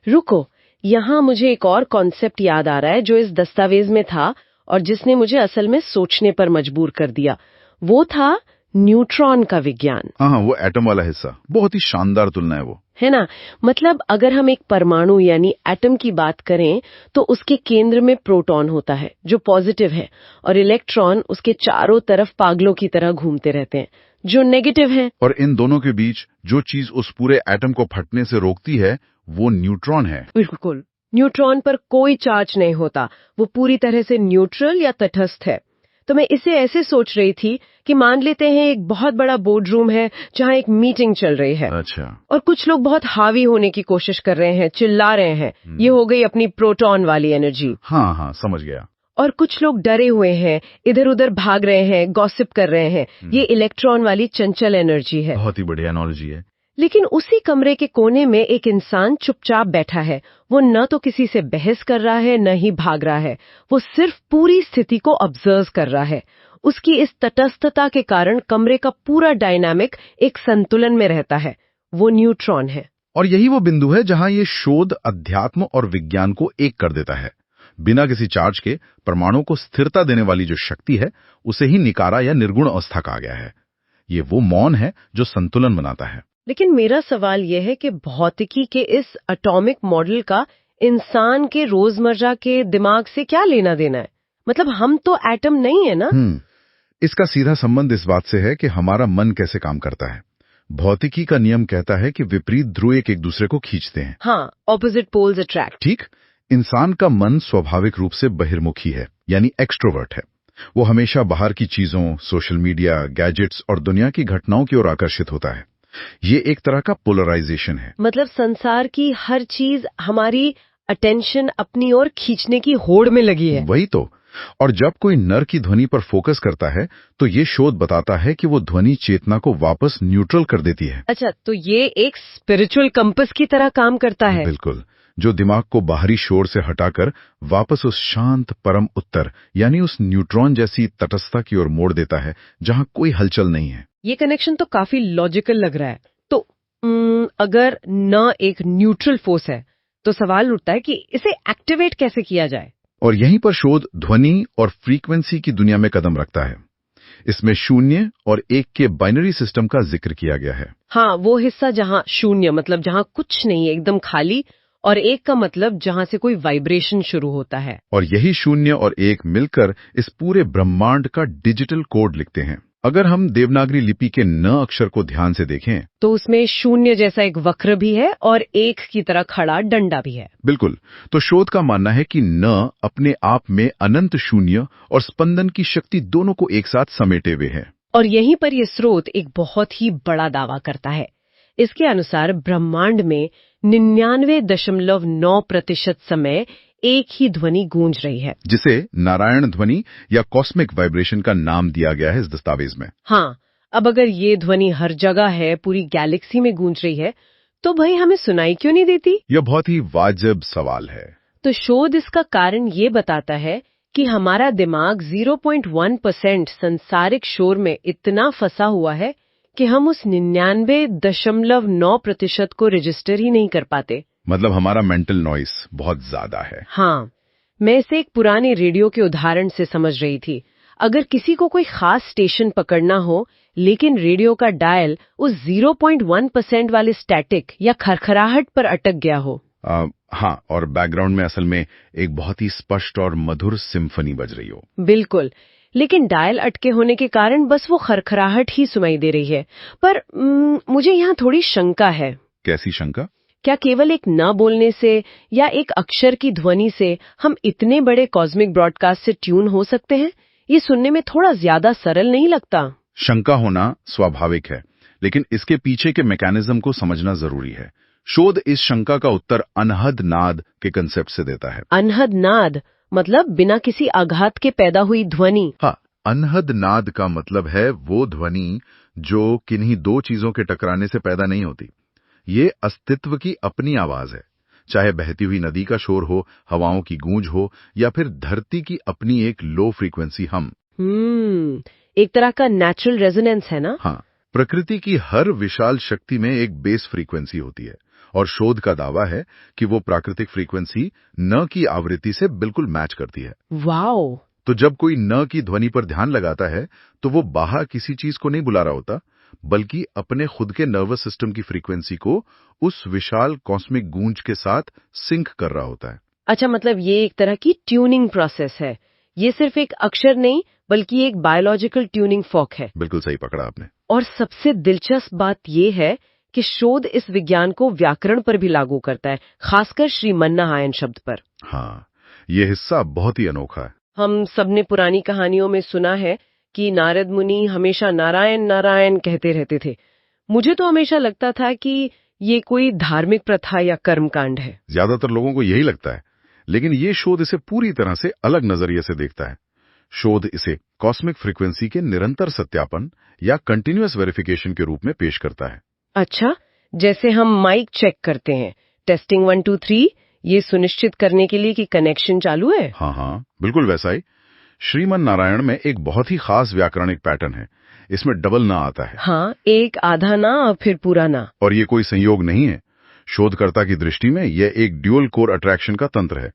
रुको, यहाँ मुझे एक और कॉन्सेप्ट याद आ रहा है जो इस दस्तावेज में था और जिसने मुझे असल में सोचने पर मजबूर कर दिया। वो था न्यूट्रॉन का विज्ञान। हाँ, वो एटम वाला हिस्सा, बहुत ही शानदार तुलना है वो। है ना? मतलब अगर हम एक परमाणु यानी एटम की बात करें तो उसके केंद्र में प्रोटॉन होता है जो पॉजिटिव है और इलेक्ट्रॉन उसके चारों तरफ पागलों की तरह घूमते रहते हैं जो नेगेटिव है। और इन दोनों के बीच जो चीज उस पूरे एटम को फटने से रोकती है, वो न्यूट्रॉन है। बिल्कुल, न्यूट्रॉन पर कोई चार्ज नहीं होता, वो पूरी तरह से न्यूट्रल या तटस्थ है। तो मैं इसे ऐसे सोच रही थी कि मान लेते हैं एक बहुत बड़ा बोर्ड रूम है जहाँ एक मीटिंग चल रही है। अच्छा। और कुछ लोग बहुत हावी होने की कोशिश कर रहे हैं, चिल्ला रहे हैं। ये हो गई अपनी प्रोटॉन वाली एनर्जी। हाँ, समझ गया। और कुछ लोग डरे हुए हैं, इधर उधर भाग रहे हैं, गॉसिप कर रहे हैं। ये इलेक्ट्रॉन वाली चंचल एनर्जी है। बहुत ही बढ़िया एनालॉजी है। लेकिन उसी कमरे के कोने में एक इंसान चुपचाप बैठा है। वो न तो किसी से बहस कर रहा है, न ही भाग रहा है। वो सिर्फ पूरी स्थिति को ऑब्जर्व कर रहा है। उसकी इस तटस्थता के कारण कमरे का पूरा डायनामिक एक संतुलन में रहता है। वो न्यूट्रॉन है। और यही वो बिंदु है जहां ये शोध अध्यात्म और विज्ञान को एक कर देता है। बिना किसी चार्ज के परमाणु को स्थिरता देने वाली जो शक्ति है, उसे ही निकारा या निर्गुण अवस्था कहा गया है। ये वो मौन है जो संतुलन बनाता है। लेकिन मेरा सवाल यह है कि भौतिकी के इस एटॉमिक मॉडल का इंसान के रोजमर्रा के दिमाग से क्या लेना देना है? मतलब हम तो एटम नहीं है ना? इसका सीधा संबंध इस बात से है कि हमारा मन कैसे काम करता है। भौतिकी का नियम कहता है कि विपरीत ध्रुव एक दूसरे को खींचते हैं। हाँ, ऑपोजिट पोल्स अट्रैक्ट। ठीक। इंसान का मन स्वाभाविक रूप से बहिर्मुखी है, यानी एक्सट्रोवर्ट है। वो हमेशा बाहर की चीजों, सोशल मीडिया, गैजेट्स और दुनिया की घटनाओं की ओर आकर्षित होता है। ये एक तरह का पोलराइजेशन है। मतलब संसार की हर चीज हमारी अटेंशन अपनी ओर खींचने की होड़ में लगी है। वही तो। और जब कोई नर की ध्वनि पर फोकस करता है, तो ये शोध बताता है कि वो ध्वनि चेतना को वापस न्यूट्रल कर देती है। अच्छा, तो ये एक स्पिरिचुअल कंपास की तरह काम करता है। बिल्कुल, जो दिमाग को बाहरी शोर से हटाकर वापस उस शांत परम उत्तर यानी उस न्यूट्रॉन जैसी तटस्थता की ओर मोड़ देता है, जहां कोई हलचल नहीं है। ये कनेक्शन तो काफी लॉजिकल लग रहा है। तो अगर न एक न्यूट्रल फोर्स है, तो सवाल उठता है कि इसे एक्टिवेट कैसे किया जाए। और यहीं पर शोध ध्वनि और फ्रीक्वेंसी की दुनिया में कदम रखता है। इसमें 0 और 1 के बाइनरी सिस्टम का जिक्र किया गया है। हाँ, वो हिस्सा जहाँ 0 मतलब जहाँ कुछ नहीं है, एकदम खाली, और 1 का मतलब जहाँ से कोई वाइब्रेशन शुरू होता है। और यही 0 और 1 मिलकर इस पूरे ब्रह्मांड का डिजिटल कोड लिखते हैं। अगर हम देवनागरी लिपि के न अक्षर को ध्यान से देखें तो उसमें 0 जैसा एक वक्र भी है और 1 की तरह खड़ा डंडा भी है। बिल्कुल। तो शोध का मानना है कि न अपने आप में अनंत शून्य और स्पंदन की शक्ति दोनों को एक साथ समेटे हुए है। और यहीं पर यह स्रोत एक बहुत ही बड़ा दावा करता है। इसके अनुसार ब्रह्मांड में 99.9% समय एक ही ध्वनि गूंज रही है, जिसे नारायण ध्वनि या कॉस्मिक वाइब्रेशन का नाम दिया गया है इस दस्तावेज में। हाँ, अब अगर ये ध्वनि हर जगह है, पूरी गैलेक्सी में गूंज रही है, तो भाई हमें सुनाई क्यों नहीं देती? यह बहुत ही वाजिब सवाल है। तो शोध इसका कारण ये बताता है कि हमारा दिमाग 0.1% संसारिक शोर में इतना फंसा हुआ है कि हम उस 99.9% को रजिस्टर ही नहीं कर पाते। मतलब हमारा मेंटल नॉइस बहुत ज्यादा है। हाँ, मैं इसे एक पुराने रेडियो के उदाहरण से समझ रही थी। अगर किसी को कोई खास स्टेशन पकड़ना हो, लेकिन रेडियो का डायल उस 0.1% वाले स्टैटिक या खरखराहट पर अटक गया हो। हाँ, और बैकग्राउंड में असल में एक बहुत ही स्पष्ट और मधुर सिम्फनी बज रही हो। बिल्कुल, लेकिन डायल अटके होने के कारण बस वो खरखराहट ही सुनाई दे रही है। पर मुझे यहाँ थोड़ी शंका है। कैसी शंका? क्या केवल एक न बोलने से या एक अक्षर की ध्वनि से हम इतने बड़े कॉस्मिक ब्रॉडकास्ट से ट्यून हो सकते हैं? ये सुनने में थोड़ा ज्यादा सरल नहीं लगता? शंका होना स्वाभाविक है, लेकिन इसके पीछे के मैकेनिज्म को समझना जरूरी है। शोध इस शंका का उत्तर अनहद नाद के कंसेप्ट से देता है। अनहद नाद मतलब बिना किसी आघात के पैदा हुई ध्वनि। हाँ, अनहद नाद का मतलब है वो ध्वनि जो किन्हीं दो चीजों के टकराने से पैदा नहीं होती। ये अस्तित्व की अपनी आवाज है, चाहे बहती हुई नदी का शोर हो, हवाओं की गूंज हो, या फिर धरती की अपनी एक लो फ्रीक्वेंसी हम। एक तरह का नेचुरल रेजोनेंस है ना? हाँ, प्रकृति की हर विशाल शक्ति में एक बेस फ्रीक्वेंसी होती है, और शोध का दावा है कि वो प्राकृतिक फ्रीक्वेंसी न की आवृत्ति से बिल्कुल मैच करती है। वाओ! तो जब कोई न की ध्वनि पर ध्यान लगाता है तो वो बाहर किसी चीज को नहीं बुला रहा होता, बल्कि अपने खुद के नर्वस सिस्टम की फ्रीक्वेंसी को उस विशाल कॉस्मिक गूंज के साथ सिंक कर रहा होता है। अच्छा, मतलब ये एक तरह की ट्यूनिंग प्रोसेस है। ये सिर्फ एक अक्षर नहीं बल्कि एक बायोलॉजिकल ट्यूनिंग फॉर्क है। बिल्कुल सही पकड़ा आपने। और सबसे दिलचस्प बात ये है कि शोध इस विज्ञान को व्याकरण पर भी लागू करता है, खासकर श्रीमन्नारायण शब्द पर। हाँ, ये हिस्सा बहुत ही अनोखा है। हम सबने पुरानी कहानियों में सुना है कि नारद मुनि हमेशा नारायण नारायण कहते रहते थे। मुझे तो हमेशा लगता था कि ये कोई धार्मिक प्रथा या कर्मकांड है। ज्यादातर लोगों को यही लगता है, लेकिन ये शोध इसे पूरी तरह से अलग नजरिए से देखता है। शोध इसे कॉस्मिक फ्रीक्वेंसी के निरंतर सत्यापन या कंटिन्यूअस वेरिफिकेशन के रूप में पेश करता है। अच्छा, जैसे हम माइक चेक करते हैं, टेस्टिंग 1 2 3, ये सुनिश्चित करने के लिए कि कनेक्शन चालू है। हाँ, बिल्कुल वैसा ही। श्रीमन्नारायण में एक बहुत ही खास व्याकरणिक पैटर्न है। इसमें डबल ना आता है। हाँ, एक आधा ना और फिर पूरा ना। और ये कोई संयोग नहीं है। शोधकर्ता की दृष्टि में यह एक ड्यूअल कोर अट्रैक्शन का तंत्र है।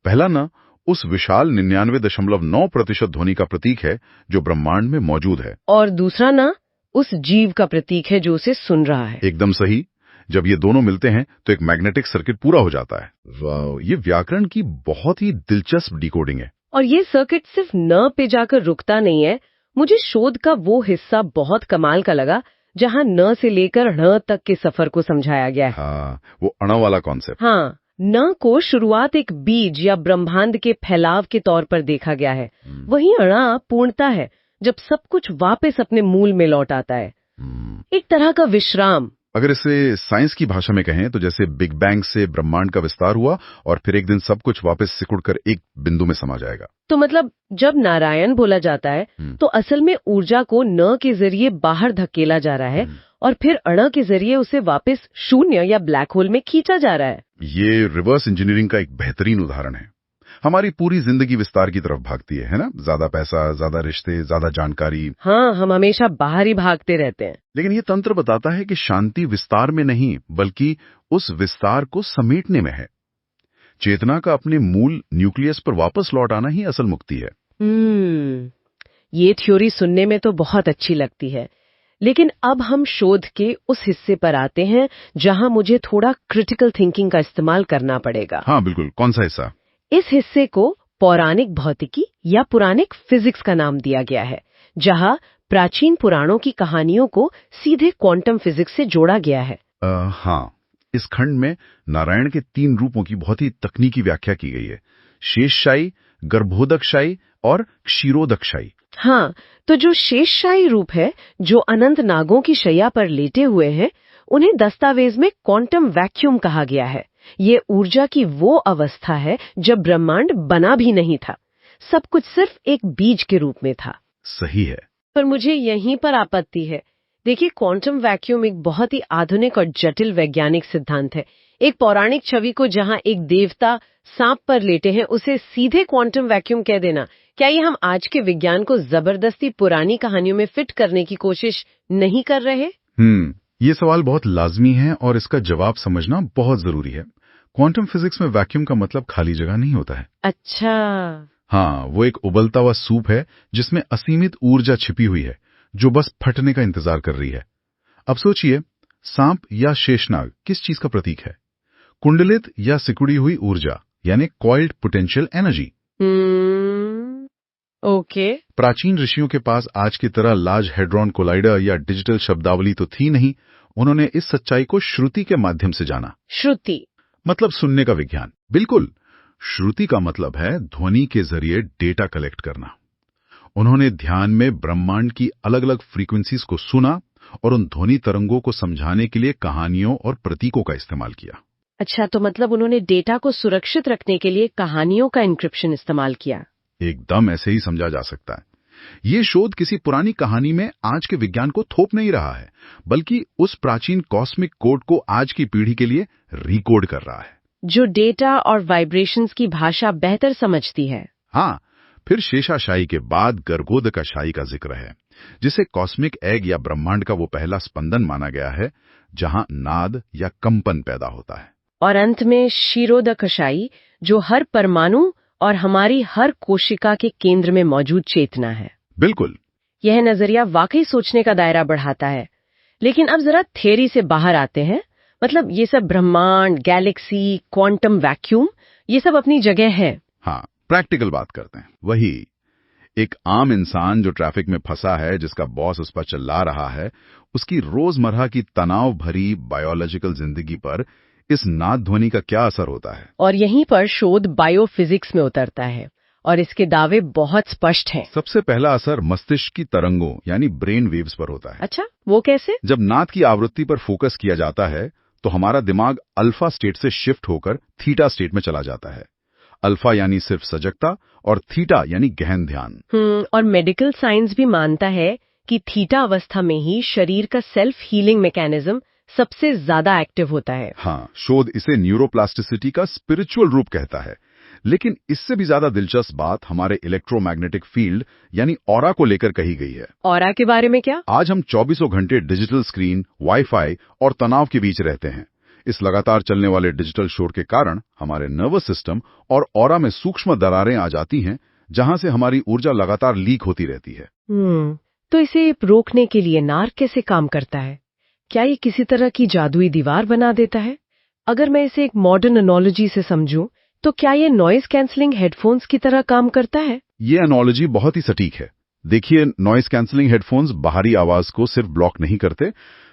पहला ना उस विशाल 99.9% ध्वनि का प्रतीक है जो ब्रह्मांड में मौजूद है, और दूसरा ना उस जीव का प्रतीक है जो उसे सुन रहा है। एकदम सही। जब ये दोनों मिलते हैं तो एक मैग्नेटिक सर्किट पूरा हो जाता है। वाह, ये व्याकरण की बहुत ही दिलचस्प डिकोडिंग है। और ये सर्किट सिर्फ न पे जाकर रुकता नहीं है। मुझे शोध का वो हिस्सा बहुत कमाल का लगा जहाँ न से लेकर ण तक के सफर को समझाया गया है। हाँ, वो अणु वाला कॉन्सेप्ट। हाँ, न को शुरुआत एक बीज या ब्रह्मांड के फैलाव के तौर पर देखा गया है। वहीं अणा पूर्णता है, जब सब कुछ वापस अपने मूल में लौट आता है। एक तरह का विश्राम। अगर इसे साइंस की भाषा में कहें तो जैसे बिग बैंग से ब्रह्मांड का विस्तार हुआ और फिर एक दिन सब कुछ वापस सिकुड़कर एक बिंदु में समा जाएगा। तो मतलब जब नारायण बोला जाता है तो असल में ऊर्जा को न के जरिए बाहर धकेला जा रहा है और फिर अण के जरिए उसे वापस शून्य या ब्लैक होल में खींचा जा रहा है। ये रिवर्स इंजीनियरिंग का एक बेहतरीन उदाहरण है। हमारी पूरी जिंदगी विस्तार की तरफ भागती है ना? ज्यादा पैसा, ज्यादा रिश्ते, ज्यादा जानकारी। हाँ, हम हमेशा बाहर ही भागते रहते हैं। लेकिन ये तंत्र बताता है कि शांति विस्तार में नहीं बल्कि उस विस्तार को समेटने में है। चेतना का अपने मूल न्यूक्लियस पर वापस लौट आना ही असल मुक्ति है। ये थ्योरी सुनने में तो बहुत अच्छी लगती है, लेकिन अब हम शोध के उस हिस्से पर आते हैं जहां मुझे थोड़ा क्रिटिकल थिंकिंग का इस्तेमाल करना पड़ेगा। हाँ बिल्कुल, कौन सा हिस्सा? इस हिस्से को पौराणिक भौतिकी या पुराणिक फिजिक्स का नाम दिया गया है, जहां प्राचीन पुराणों की कहानियों को सीधे क्वांटम फिजिक्स से जोड़ा गया है। हाँ, इस खंड में नारायण के 3 रूपों की बहुत ही तकनीकी व्याख्या की गई है: शेषशायी, गर्भोदकशायी और क्षीरोदकशायी। हाँ, तो जो शेषशायी रूप है, जो अनंत नागों की शैया पर लेटे हुए हैं, उन्हें दस्तावेज में क्वांटम वैक्यूम कहा गया है। ये ऊर्जा की वो अवस्था है जब ब्रह्मांड बना भी नहीं था, सब कुछ सिर्फ एक बीज के रूप में था। सही है। पर मुझे यहीं पर आपत्ति है। देखिए, क्वांटम वैक्यूम एक बहुत ही आधुनिक और जटिल वैज्ञानिक सिद्धांत है। एक पौराणिक छवि को जहां एक देवता सांप पर लेटे हैं, उसे सीधे क्वांटम वैक्यूम कह देना, क्या ये हम आज के विज्ञान को जबरदस्ती पुरानी कहानियों में फिट करने की कोशिश नहीं कर रहे? ये सवाल बहुत लाजमी है और इसका जवाब समझना बहुत जरूरी है। क्वांटम फिजिक्स में वैक्यूम का मतलब खाली जगह नहीं होता है। अच्छा। हाँ, वो एक उबलता हुआ सूप है जिसमें असीमित ऊर्जा छिपी हुई है जो बस फटने का इंतजार कर रही है। अब सोचिए, सांप या शेषनाग किस चीज का प्रतीक है? कुंडलित या सिकुड़ी हुई ऊर्जा, यानी कॉइल्ड पोटेंशियल एनर्जी। ओके। प्राचीन ऋषियों के पास आज की तरह लार्ज हेड्रॉन कोलाइडर या डिजिटल शब्दावली तो थी नहीं। उन्होंने इस सच्चाई को श्रुति के माध्यम से जाना। श्रुति मतलब सुनने का विज्ञान। बिल्कुल, श्रुति का मतलब है ध्वनि के जरिए डेटा कलेक्ट करना। उन्होंने ध्यान में ब्रह्मांड की अलग अलग फ्रीक्वेंसीज को सुना और उन ध्वनि तरंगों को समझाने के लिए कहानियों और प्रतीकों का इस्तेमाल किया। अच्छा, तो मतलब उन्होंने डेटा को सुरक्षित रखने के लिए कहानियों का एन्क्रिप्शन इस्तेमाल किया। एकदम ऐसे ही समझा जा सकता है। ये शोध किसी पुरानी कहानी में आज के विज्ञान को थोप नहीं रहा है, बल्कि उस प्राचीन कॉस्मिक कोड को आज की पीढ़ी के लिए रिकोड कर रहा है, जो डेटा और वाइब्रेशंस की भाषा बेहतर समझती है। हाँ, फिर शेषाशाही के बाद गर्गोदकाशाही का जिक्र है, जिसे कॉस्मिक एग या ब्रह्मांड का वो पहला स्पंदन माना गया है जहां नाद या कंपन पैदा होता है। और अंत में क्षीरोदकशाही, जो हर परमाणु और हमारी हर कोशिका के केंद्र में मौजूद चेतना है। बिल्कुल। यह नजरिया वाकई सोचने का दायरा बढ़ाता है। लेकिन अब जरा थ्योरी से बाहर आते हैं। मतलब ये सब ब्रह्मांड, गैलेक्सी, क्वांटम वैक्यूम, ये सब अपनी जगह है। हाँ, प्रैक्टिकल बात करते हैं। वही एक आम इंसान जो ट्रैफिक में फंसा है, जिसका बॉस उस पर चिल्ला रहा है, उसकी रोजमर्रा की तनाव भरी बायोलॉजिकल जिंदगी पर इस नाद ध्वनि का क्या असर होता है? और यहीं पर शोध बायोफिजिक्स में उतरता है और इसके दावे बहुत स्पष्ट हैं। सबसे पहला असर मस्तिष्क की तरंगों यानी ब्रेन वेव्स पर होता है। अच्छा, वो कैसे? जब नाद की आवृत्ति पर फोकस किया जाता है तो हमारा दिमाग अल्फा स्टेट से शिफ्ट होकर थीटा स्टेट में चला जाता है। अल्फा यानी सिर्फ सजगता और थीटा यानी गहन ध्यान। और मेडिकल साइंस भी मानता है कि थीटा अवस्था में ही शरीर का सेल्फ हीलिंग मैकेनिज्म सबसे ज्यादा एक्टिव होता है। हाँ, शोध इसे न्यूरोप्लास्टिसिटी का स्पिरिचुअल रूप कहता है। लेकिन इससे भी ज्यादा दिलचस्प बात हमारे इलेक्ट्रोमैग्नेटिक फील्ड यानी ऑरा को लेकर कही गई है। ऑरा के बारे में क्या? आज हम 24 घंटे डिजिटल स्क्रीन, वाईफाई और तनाव के बीच रहते हैं। इस लगातार चलने वाले डिजिटल शोर के कारण हमारे नर्वस सिस्टम और ऑरा में सूक्ष्म दरारें आ जाती हैं, जहां से हमारी ऊर्जा लगातार लीक होती रहती है। तो इसे रोकने के लिए नार कैसे काम करता है? क्या ये किसी तरह की जादुई दीवार बना देता है? अगर मैं इसे एक मॉडर्न एनालॉजी से समझूं, तो क्या ये नॉइज कैंसलिंग हेडफोन्स की तरह काम करता है? ये एनालॉजी बहुत ही सटीक है। देखिए, नॉइज कैंसलिंग हेडफोन्स बाहरी आवाज को सिर्फ ब्लॉक नहीं करते,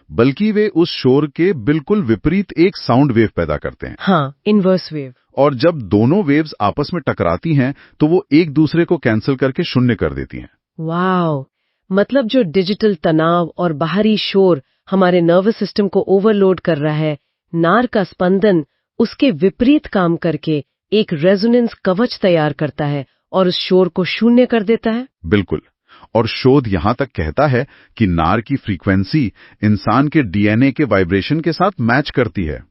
बल्कि वे उस शोर के बिल्कुल विपरीत एक साउंड वेव पैदा करते हैं। हाँ, इनवर्स वेव। और जब दोनों वेव्स आपस में टकराती हैं, तो वो एक दूसरे को कैंसिल करके शून्य कर देती हैं। वाओ! मतलब जो डिजिटल तनाव और बाहरी शोर हमारे नर्वस सिस्टम को ओवरलोड कर रहा है, नार का स्पंदन उसके विपरीत काम करके एक रेजोनेंस कवच तैयार करता है और उस शोर को शून्य कर देता है। बिल्कुल। और शोध यहां तक कहता है कि नार की फ्रीक्वेंसी इंसान के डीएनए के वाइब्रेशन के साथ मैच करती है।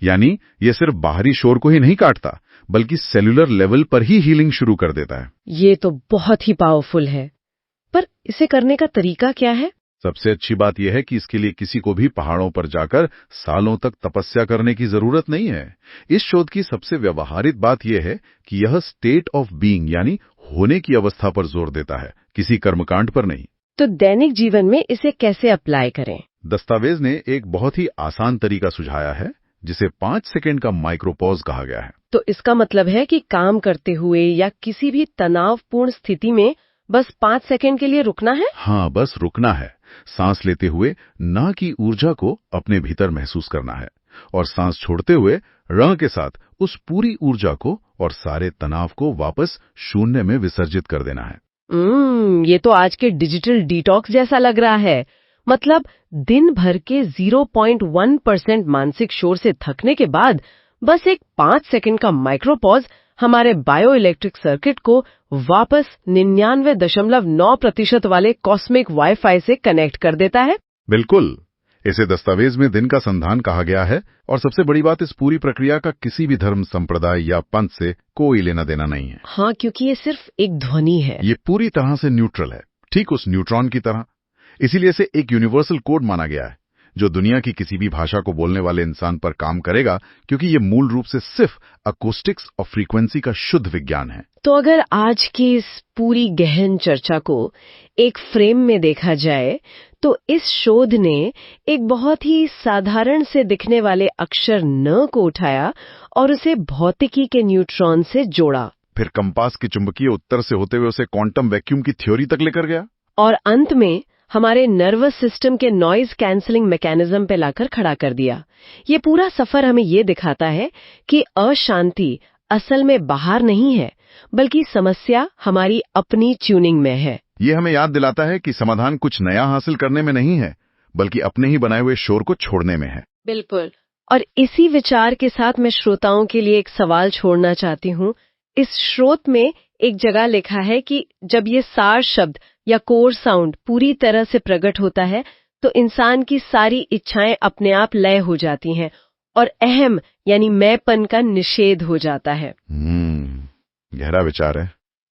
यानी ये सिर्फ बाहरी शोर को ही नहीं काटता, बल्कि सेलुलर लेवल पर ही हीलिंग शुरू कर देता है। ये तो बहुत ही पावरफुल है। पर इसे करने का तरीका क्या है? सबसे अच्छी बात यह है कि इसके लिए किसी को भी पहाड़ों पर जाकर सालों तक तपस्या करने की जरूरत नहीं है। इस शोध की सबसे व्यवहारिक बात यह है कि यह स्टेट ऑफ बीइंग यानी होने की अवस्था पर जोर देता है, किसी कर्मकांड पर नहीं। तो दैनिक जीवन में इसे कैसे अप्लाई करें? दस्तावेज ने एक बहुत ही आसान तरीका सुझाया है, जिसे 5 सेकंड का माइक्रोपॉज कहा गया है। तो इसका मतलब है कि काम करते हुए या किसी भी तनावपूर्ण स्थिति में बस 5 सेकंड के लिए रुकना है? हाँ, बस रुकना है। सांस लेते हुए ना की ऊर्जा को अपने भीतर महसूस करना है और सांस छोड़ते हुए र के साथ उस पूरी ऊर्जा को और सारे तनाव को वापस शून्य में विसर्जित कर देना है। ये तो आज के डिजिटल डिटॉक्स जैसा लग रहा है। मतलब दिन भर के 0.1% मानसिक शोर से थकने के बाद बस एक 5 सेकंड का माइक्रोपॉज हमारे बायो इलेक्ट्रिक सर्किट को वापस 99.9% वाले कॉस्मिक वाईफाई से कनेक्ट कर देता है। बिल्कुल, इसे दस्तावेज में दिन का संधान कहा गया है। और सबसे बड़ी बात, इस पूरी प्रक्रिया का किसी भी धर्म, संप्रदाय या पंथ से कोई लेना देना नहीं है। हाँ, क्योंकि ये सिर्फ एक ध्वनि है। ये पूरी तरह से न्यूट्रल है, ठीक उस न्यूट्रॉन की तरह। इसीलिए इसे एक यूनिवर्सल कोड माना गया है, जो दुनिया की किसी भी भाषा को बोलने वाले इंसान पर काम करेगा, क्योंकि ये मूल रूप से सिर्फ अकोस्टिक्स और फ्रीक्वेंसी का शुद्ध विज्ञान है। तो अगर आज की इस पूरी गहन चर्चा को एक फ्रेम में देखा जाए, तो इस शोध ने एक बहुत ही साधारण से दिखने वाले अक्षर न को उठाया और उसे भौतिकी के न्यूट्रॉन से जोड़ा। फिर कंपास के चुंबकीय उत्तर से होते हुए उसे क्वांटम वैक्यूम की थ्योरी तक लेकर गया। और अंत में हमारे नर्वस सिस्टम के नॉइज कैंसलिंग मैकेनिज्म पे लाकर खड़ा कर दिया। ये पूरा सफर हमें ये दिखाता है कि अशांति असल में बाहर नहीं है, बल्कि समस्या हमारी अपनी ट्यूनिंग में है। ये हमें याद दिलाता है कि समाधान कुछ नया हासिल करने में नहीं है, बल्कि अपने ही बनाए हुए शोर को छोड़ने में है। बिल्कुल। और इसी विचार के साथ मैं श्रोताओं के लिए एक सवाल छोड़ना चाहती हूँ। इस स्रोत में एक जगह लिखा है कि जब ये सार शब्द या कोर साउंड पूरी तरह से प्रकट होता है तो इंसान की सारी इच्छाएं अपने आप लय हो जाती हैं और अहम यानी मैंपन का निषेध हो जाता है। गहरा विचार है।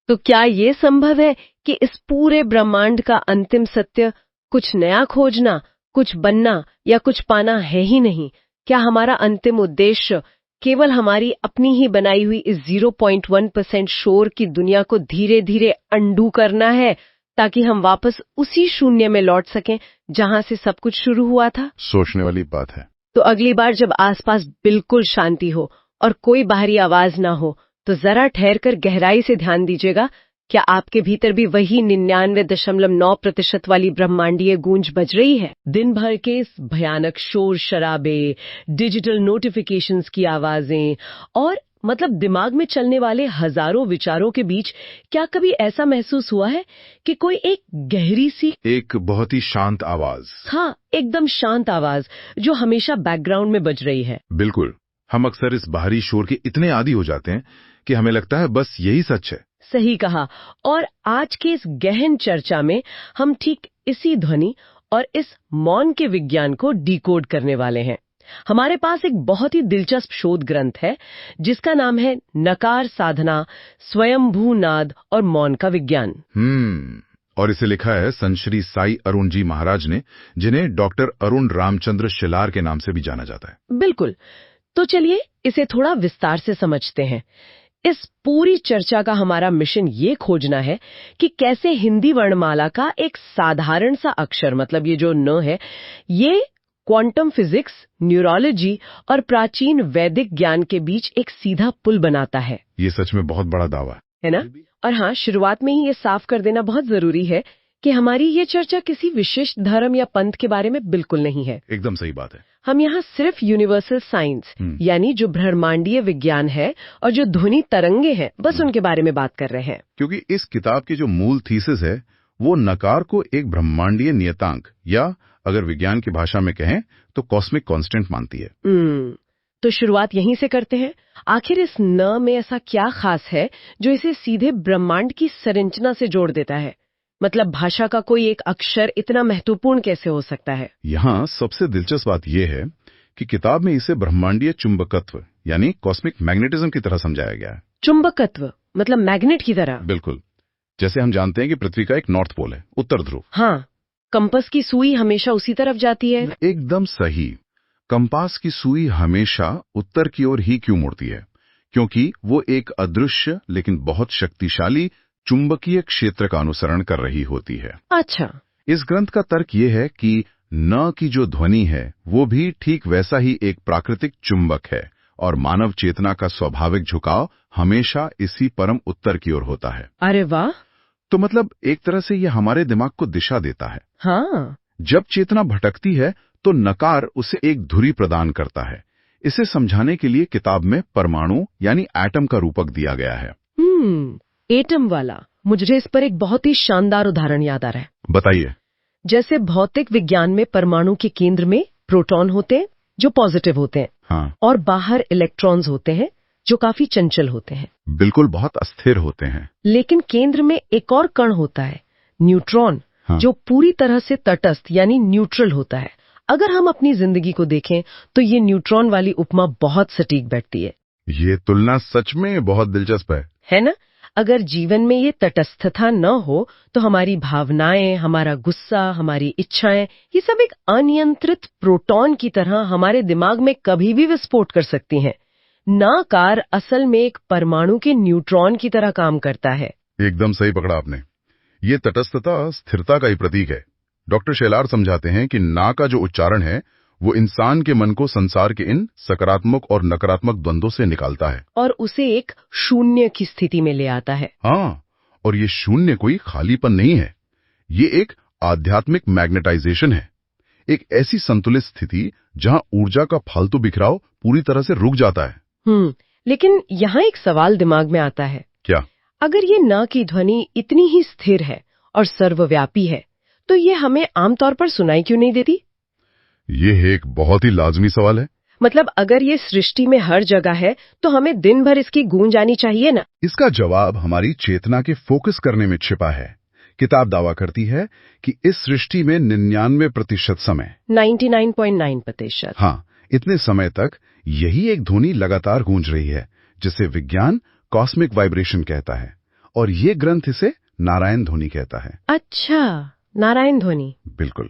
तो क्या ये संभव है कि इस पूरे ब्रह्मांड का अंतिम सत्य कुछ नया खोजना, कुछ बनना या कुछ पाना है ही नहीं? क्या हमारा अंतिम उद्देश्य केवल हमारी अपनी ही बनाई हुई इस 0.1% शोर की दुनिया को धीरे धीरे अंडू करना है ताकि हम वापस उसी शून्य में लौट सकें जहां से सब कुछ शुरू हुआ था? सोचने वाली बात है। तो अगली बार जब आसपास बिल्कुल शांति हो और कोई बाहरी आवाज ना हो तो जरा ठहरकर गहराई से ध्यान दीजिएगा। क्या आपके भीतर भी वही 99.9% वाली ब्रह्मांडीय गूंज बज रही है? दिन भर के इस भयानक शोर शराबे, डिजिटल नोटिफिकेशंस की आवाजें और मतलब दिमाग में चलने वाले हजारों विचारों के बीच क्या कभी ऐसा महसूस हुआ है कि कोई एक गहरी सी, एक बहुत ही शांत आवाज, हाँ, एकदम शांत आवाज जो हमेशा बैकग्राउंड में बज रही है? बिल्कुल। हम अक्सर इस बाहरी शोर के इतने आदी हो जाते हैं कि हमें लगता है बस यही सच है। सही कहा। और आज की इस गहन चर्चा में हम ठीक इसी ध्वनि और इस मौन के विज्ञान को डिकोड करने वाले हैं। हमारे पास एक बहुत ही दिलचस्प शोध ग्रंथ है जिसका नाम है नकार साधना, स्वयंभू नाद और मौन का विज्ञान। और इसे लिखा है संत श्री साई अरुण जी महाराज ने, जिन्हें डॉक्टर अरुण रामचंद्र शिलार के नाम से भी जाना जाता है। बिल्कुल। तो चलिए इसे थोड़ा विस्तार से समझते हैं। इस पूरी चर्चा का हमारा मिशन ये खोजना है कि कैसे हिंदी वर्णमाला का एक साधारण सा अक्षर, मतलब ये जो न है, ये क्वांटम फिजिक्स, न्यूरोलॉजी और प्राचीन वैदिक ज्ञान के बीच एक सीधा पुल बनाता है। ये सच में बहुत बड़ा दावा है ना? और हाँ, शुरुआत में ही ये साफ कर देना बहुत जरूरी है कि हमारी ये चर्चा किसी विशिष्ट धर्म या पंथ के बारे में बिल्कुल नहीं है। एकदम सही बात है। हम यहाँ सिर्फ यूनिवर्सल साइंस यानी जो ब्रह्मांडीय विज्ञान है और जो ध्वनि तरंगे हैं, बस उनके बारे में बात कर रहे हैं। क्योंकि इस किताब की जो मूल थीसिस है वो नकार को एक ब्रह्मांडीय नियतांक या अगर विज्ञान की भाषा में कहें तो कॉस्मिक कांस्टेंट मानती है। तो शुरुआत यहीं से करते हैं। आखिर इस न में ऐसा क्या खास है जो इसे सीधे ब्रह्मांड की संरचना से जोड़ देता है? मतलब भाषा का कोई एक अक्षर इतना महत्वपूर्ण कैसे हो सकता है? यहाँ सबसे दिलचस्प बात यह है कि किताब में इसे ब्रह्मांडीय चुंबकत्व यानी कॉस्मिक मैग्नेटिज्म की तरह समझाया गया है। चुंबकत्व मतलब मैग्नेट की तरह? बिल्कुल। जैसे हम जानते हैं कि पृथ्वी का एक नॉर्थ पोल है, उत्तर ध्रुव। हाँ, कंपास की सुई हमेशा उसी तरफ जाती है। एकदम सही। कंपास की सुई हमेशा उत्तर की ओर ही क्यों मुड़ती है? क्योंकि वो एक अदृश्य लेकिन बहुत शक्तिशाली चुंबकीय क्षेत्र का अनुसरण कर रही होती है। अच्छा। इस ग्रंथ का तर्क ये है कि न की जो ध्वनि है वो भी ठीक वैसा ही एक प्राकृतिक चुंबक है और मानव चेतना का स्वाभाविक झुकाव हमेशा इसी परम उत्तर की ओर होता है। अरे वाह। तो मतलब एक तरह से ये हमारे दिमाग को दिशा देता है। हाँ। जब चेतना भटकती है तो नकार उसे एक धुरी प्रदान करता है। इसे समझाने के लिए किताब में परमाणु यानी एटम का रूपक दिया गया है। एटम वाला, मुझे इस पर एक बहुत ही शानदार उदाहरण याद आ रहा है। बताइए। जैसे भौतिक विज्ञान में परमाणु के केंद्र में प्रोटॉन होते हैं जो पॉजिटिव होते हैं। हाँ। और बाहर इलेक्ट्रॉन्स होते हैं जो काफी चंचल होते हैं। बिल्कुल, बहुत अस्थिर होते हैं। लेकिन केंद्र में एक और कण होता है, न्यूट्रॉन। हाँ। जो पूरी तरह से तटस्थ यानी न्यूट्रल होता है। अगर हम अपनी जिंदगी को देखें तो ये न्यूट्रॉन वाली उपमा बहुत सटीक बैठती है। ये तुलना सच में बहुत दिलचस्प है ना? अगर जीवन में ये तटस्थता न हो तो हमारी भावनाएं, हमारा गुस्सा, हमारी इच्छाएं, ये सब एक अनियंत्रित प्रोटॉन की तरह हमारे दिमाग में कभी भी विस्फोट कर सकती हैं। नकार असल में एक परमाणु के न्यूट्रॉन की तरह काम करता है। एकदम सही पकड़ा आपने। ये तटस्थता स्थिरता का ही प्रतीक है। डॉक्टर शेलार समझाते हैं कि ना का जो उच्चारण है वो इंसान के मन को संसार के इन सकारात्मक और नकारात्मक द्वंद्वों से निकालता है और उसे एक शून्य की स्थिति में ले आता है। हाँ, और ये शून्य कोई खालीपन नहीं है, ये एक आध्यात्मिक मैग्नेटाइजेशन है। एक ऐसी संतुलित स्थिति जहां ऊर्जा का फालतू बिखराव पूरी तरह से रुक जाता है। लेकिन यहाँ एक सवाल दिमाग में आता है। क्या? अगर ये न की ध्वनि इतनी ही स्थिर है और सर्वव्यापी है तो ये हमें आमतौर पर सुनाई क्यों नहीं देती? ये एक बहुत ही लाजमी सवाल है। मतलब अगर ये सृष्टि में हर जगह है तो हमें दिन भर इसकी गूंज आनी चाहिए ना? इसका जवाब हमारी चेतना के फोकस करने में छिपा है। किताब दावा करती है कि इस सृष्टि में 99% समय 99.9%। हाँ, इतने समय तक यही एक ध्वनि लगातार गूंज रही है, जिसे विज्ञान कॉस्मिक वाइब्रेशन कहता है, और ये ग्रंथ इसे नारायण ध्वनि कहता है। अच्छा, नारायण ध्वनि। बिल्कुल,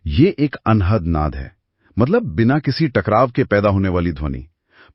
ये एक अनहद नाद है, मतलब बिना किसी टकराव के पैदा होने वाली ध्वनि।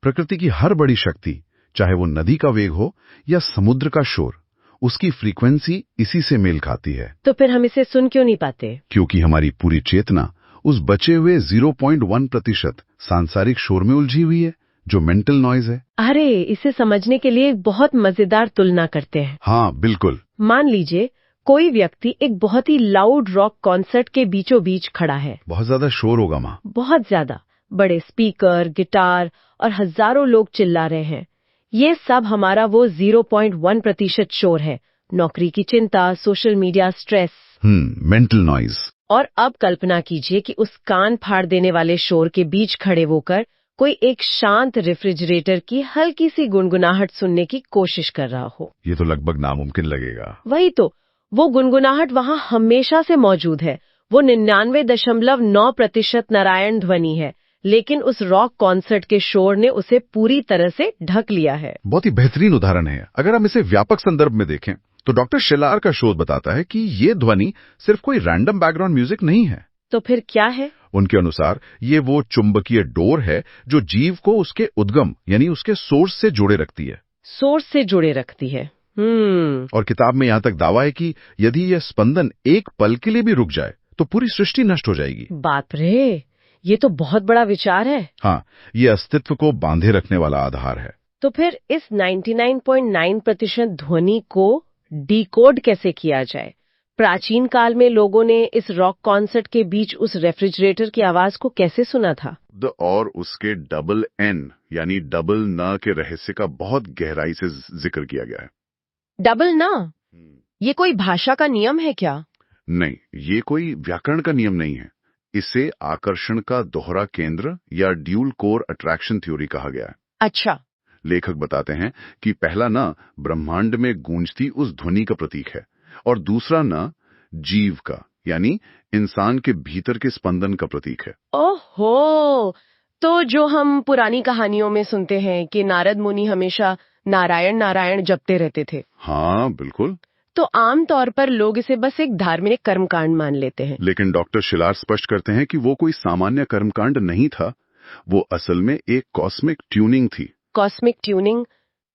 प्रकृति की हर बड़ी शक्ति, चाहे वो नदी का वेग हो या समुद्र का शोर, उसकी फ्रीक्वेंसी इसी से मेल खाती है। तो फिर हम इसे सुन क्यों नहीं पाते? क्योंकि हमारी पूरी चेतना उस बचे हुए 0.1% सांसारिक शोर में उलझी हुई है, जो मेंटल नॉइज है। अरे, इसे समझने के लिए एक बहुत मजेदार तुलना करते हैं। हाँ बिल्कुल। मान लीजिए कोई व्यक्ति एक बहुत ही लाउड रॉक कॉन्सर्ट के बीचों बीच खड़ा है। बहुत ज्यादा शोर होगा माँ। बहुत ज्यादा बड़े स्पीकर, गिटार और हजारों लोग चिल्ला रहे हैं। ये सब हमारा वो 0.1% शोर है। नौकरी की चिंता, social media stress, mental noise. और अब कल्पना कीजिए कि उस कान फाड़ देने वाले शोर के बीच खड़े होकर कोई एक शांत रेफ्रिजरेटर की हल्की सी गुनगुनाहट सुनने की कोशिश कर रहा हो। ये तो लगभग नामुमकिन लगेगा। वही तो, वो गुनगुनाहट वहाँ हमेशा से मौजूद है। वो 99.9% नारायण ध्वनि है, लेकिन उस रॉक कॉन्सर्ट के शोर ने उसे पूरी तरह से ढक लिया है। बहुत ही बेहतरीन उदाहरण है। अगर हम इसे व्यापक संदर्भ में देखें तो डॉक्टर शिलार का शोध बताता है कि ये ध्वनि सिर्फ कोई रैंडम बैकग्राउंड म्यूजिक नहीं है। तो फिर क्या है? उनके अनुसार ये वो चुंबकीय डोर है जो जीव को उसके उद्गम यानी उसके सोर्स से जोड़े रखती है। सोर्स से जुड़े रखती है। और किताब में यहाँ तक दावा है कि यदि यह स्पंदन एक पल के लिए भी रुक जाए तो पूरी सृष्टि नष्ट हो जाएगी। बाप रे, ये तो बहुत बड़ा विचार है। हाँ, ये अस्तित्व को बांधे रखने वाला आधार है। तो फिर इस 99.9% ध्वनि को डिकोड कैसे किया जाए? प्राचीन काल में लोगों ने इस रॉक कॉन्सर्ट के बीच उस रेफ्रिजरेटर की आवाज को कैसे सुना था? और उसके डबल एन यानी डबल न के रहस्य का बहुत गहराई से जिक्र किया गया है। डबल न? ये कोई भाषा का नियम है क्या? नहीं, ये कोई व्याकरण का नियम नहीं है। इसे आकर्षण का दोहरा केंद्र या ड्यूल कोर अट्रैक्शन थ्योरी कहा गया है। अच्छा। लेखक बताते हैं कि पहला न ब्रह्मांड में गूंजती उस ध्वनि का प्रतीक है, और दूसरा न जीव का यानी इंसान के भीतर के स्पंदन का प्रतीक है। ओहो, तो जो हम पुरानी कहानियों में सुनते हैं कि नारद मुनि हमेशा नारायण नारायण जपते रहते थे। हाँ बिल्कुल। तो आमतौर पर लोग इसे बस एक धार्मिक कर्मकांड मान लेते हैं। लेकिन डॉक्टर शिलार स्पष्ट करते हैं कि वो कोई सामान्य कर्मकांड नहीं था, वो असल में एक कॉस्मिक ट्यूनिंग थी। कॉस्मिक ट्यूनिंग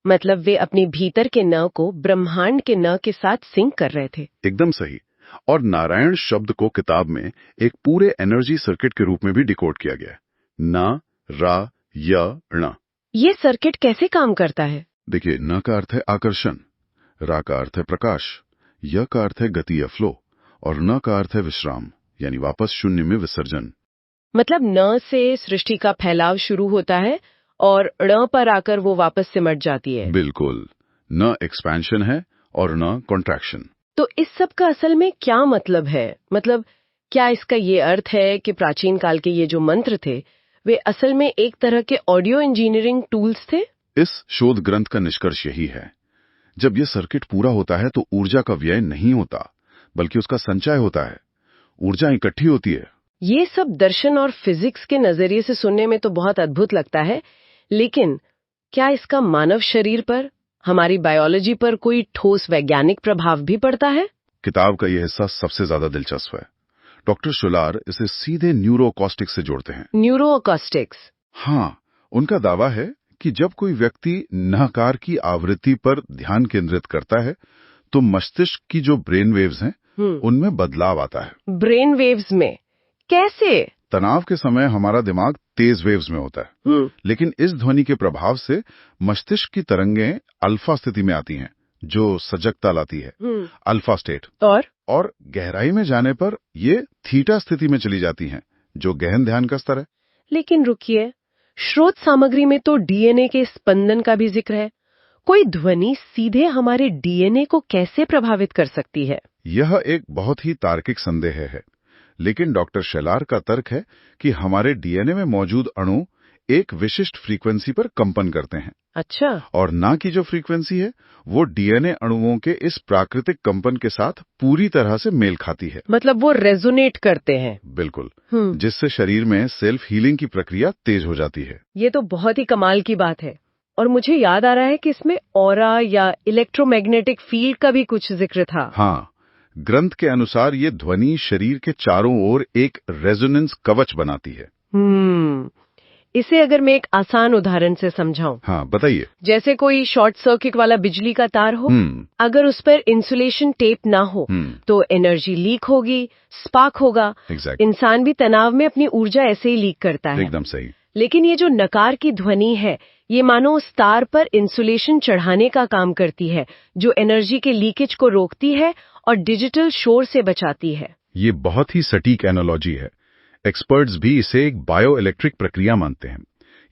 मतलब वे अपने भीतर के न को ब्रह्मांड के न के साथ सिंक कर रहे थे। एकदम सही। और नारायण शब्द को किताब में एक पूरे एनर्जी सर्किट के रूप में भी डिकोड किया गया है। न, रा, य, ण। ये सर्किट कैसे काम करता है? देखिए, न का अर्थ है आकर्षण, रा का अर्थ है प्रकाश, य का अर्थ है गति या फ्लो, और न का अर्थ है विश्राम यानी वापस शून्य में विसर्जन। मतलब न से सृष्टि का फैलाव शुरू होता है और ण पर आकर वो वापस सिमट जाती है। बिल्कुल, न एक्सपेंशन है और न कॉन्ट्रैक्शन। तो इस सब का असल में क्या मतलब है? मतलब क्या इसका ये अर्थ है कि प्राचीन काल के ये जो मंत्र थे वे असल में एक तरह के ऑडियो इंजीनियरिंग टूल्स थे? इस शोध ग्रंथ का निष्कर्ष यही है। जब यह सर्किट पूरा होता है तो ऊर्जा का व्यय नहीं होता, बल्कि उसका संचय होता है। ऊर्जा इकट्ठी होती है। ये सब दर्शन और फिजिक्स के नजरिए से सुनने में तो बहुत अद्भुत लगता है, लेकिन क्या इसका मानव शरीर पर, हमारी बायोलॉजी पर कोई ठोस वैज्ञानिक प्रभाव भी पड़ता है? किताब का यह हिस्सा सबसे ज्यादा दिलचस्प है। डॉक्टर शिलार इसे सीधे न्यूरोअकॉस्टिक्स से जोड़ते हैं। न्यूरोअकॉस्टिक्स? हाँ, उनका दावा है कि जब कोई व्यक्ति नहकार की आवृत्ति पर ध्यान केंद्रित करता है तो मस्तिष्क की जो ब्रेन वेव्स हैं उनमें बदलाव आता है। ब्रेन वेव्स में कैसे? तनाव के समय हमारा दिमाग तेज वेव्स में होता है, लेकिन इस ध्वनि के प्रभाव से मस्तिष्क की तरंगें अल्फा स्थिति में आती हैं, जो सजगता लाती है, अल्फा स्टेट। और गहराई में जाने पर ये थीटा स्थिति में चली जाती हैं, जो गहन ध्यान का स्तर है। लेकिन रुकिए, स्रोत सामग्री में तो डीएनए के स्पंदन का भी जिक्र है। कोई ध्वनि सीधे हमारे डीएनए को कैसे प्रभावित कर सकती है? यह एक बहुत ही तार्किक संदेह है, लेकिन डॉक्टर शेलार का तर्क है कि हमारे डीएनए में मौजूद अणु एक विशिष्ट फ्रीक्वेंसी पर कंपन करते हैं। अच्छा। और ना की जो फ्रीक्वेंसी है वो डीएनए अणुओं के इस प्राकृतिक कंपन के साथ पूरी तरह से मेल खाती है। मतलब वो रेजोनेट करते हैं। बिल्कुल, जिससे शरीर में सेल्फ हीलिंग की प्रक्रिया तेज हो जाती है। ये तो बहुत ही कमाल की बात है। और मुझे याद आ रहा है कि इसमें ऑरा या इलेक्ट्रोमैग्नेटिक फील्ड का भी कुछ जिक्र था। हाँ, ग्रंथ के अनुसार ये ध्वनि शरीर के चारों ओर एक रेजोनेंस कवच बनाती है। इसे अगर मैं एक आसान उदाहरण से समझाऊं। हाँ, बताइए। जैसे कोई शॉर्ट सर्किट वाला बिजली का तार हो, अगर उस पर इंसुलेशन टेप ना हो तो एनर्जी लीक होगी, स्पार्क होगा। इंसान भी तनाव में अपनी ऊर्जा ऐसे ही लीक करता है। एकदम सही। लेकिन ये जो नकार की ध्वनि है, ये मानो उस तार पर इंसुलेशन चढ़ाने का काम करती है, जो एनर्जी के लीकेज को रोकती है और डिजिटल शोर से बचाती है। ये बहुत ही सटीक एनालॉजी है। एक्सपर्ट्स भी इसे एक बायो इलेक्ट्रिक प्रक्रिया मानते हैं।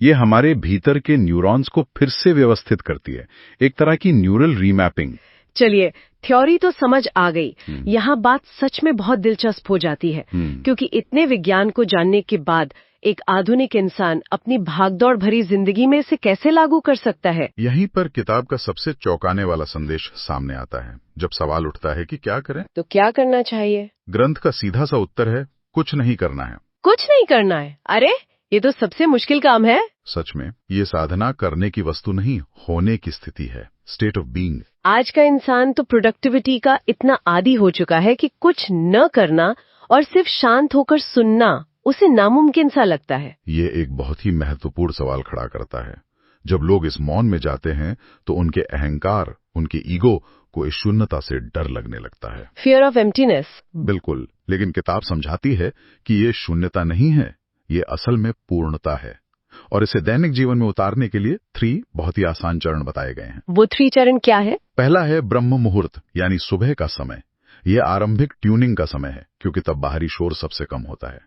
ये हमारे भीतर के न्यूरॉन्स को फिर से व्यवस्थित करती है, एक तरह की न्यूरल रीमैपिंग। चलिए, थ्योरी तो समझ आ गई। यहाँ बात सच में बहुत दिलचस्प हो जाती है, क्योंकि इतने विज्ञान को जानने के बाद एक आधुनिक इंसान अपनी भागदौड़ भरी जिंदगी में इसे कैसे लागू कर सकता है? यहीं पर किताब का सबसे चौंकाने वाला संदेश सामने आता है। जब सवाल उठता है कि क्या करें, तो क्या करना चाहिए? ग्रंथ का सीधा सा उत्तर है, कुछ नहीं करना है। कुछ नहीं करना है? अरे, ये तो सबसे मुश्किल काम है। सच में, ये साधना करने की वस्तु नहीं, होने की स्थिति है, स्टेट ऑफ बीइंग। आज का इंसान तो प्रोडक्टिविटी का इतना आदी हो चुका है कि कुछ न करना और सिर्फ शांत होकर सुनना उसे नामुमकिन सा लगता है। ये एक बहुत ही महत्वपूर्ण सवाल खड़ा करता है। जब लोग इस मौन में जाते हैं तो उनके अहंकार, उनके ईगो को इस शून्यता से डर लगने लगता है। Fear of emptiness. बिल्कुल, लेकिन किताब समझाती है कि ये शून्यता नहीं है, ये असल में पूर्णता है। और इसे दैनिक जीवन में उतारने के लिए 3 बहुत ही आसान चरण बताए गए हैं। वो 3 चरण क्या है? पहला है ब्रह्म मुहूर्त, यानी सुबह का समय। ये आरंभिक ट्यूनिंग का समय है, क्योंकि तब बाहरी शोर सबसे कम होता है।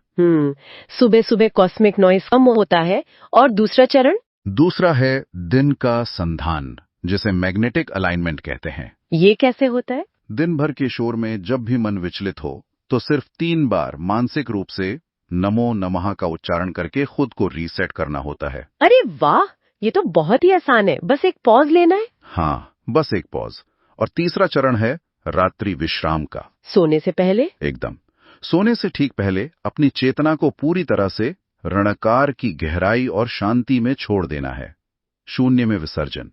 सुबह सुबह कॉस्मिक नॉइज कम होता है। और दूसरा चरण? दूसरा है दिन का संधान, जिसे मैग्नेटिक अलाइनमेंट कहते हैं। ये कैसे होता है? दिन भर के शोर में जब भी मन विचलित हो तो सिर्फ 3 बार मानसिक रूप से नमो नमः का उच्चारण करके खुद को रीसेट करना होता है। अरे वाह, ये तो बहुत ही आसान है, बस एक पॉज लेना है। हाँ, बस एक पॉज। और तीसरा चरण है रात्रि विश्राम का। सोने से पहले? एकदम, सोने से ठीक पहले अपनी चेतना को पूरी तरह से रणकार की गहराई और शांति में छोड़ देना है, शून्य में विसर्जन।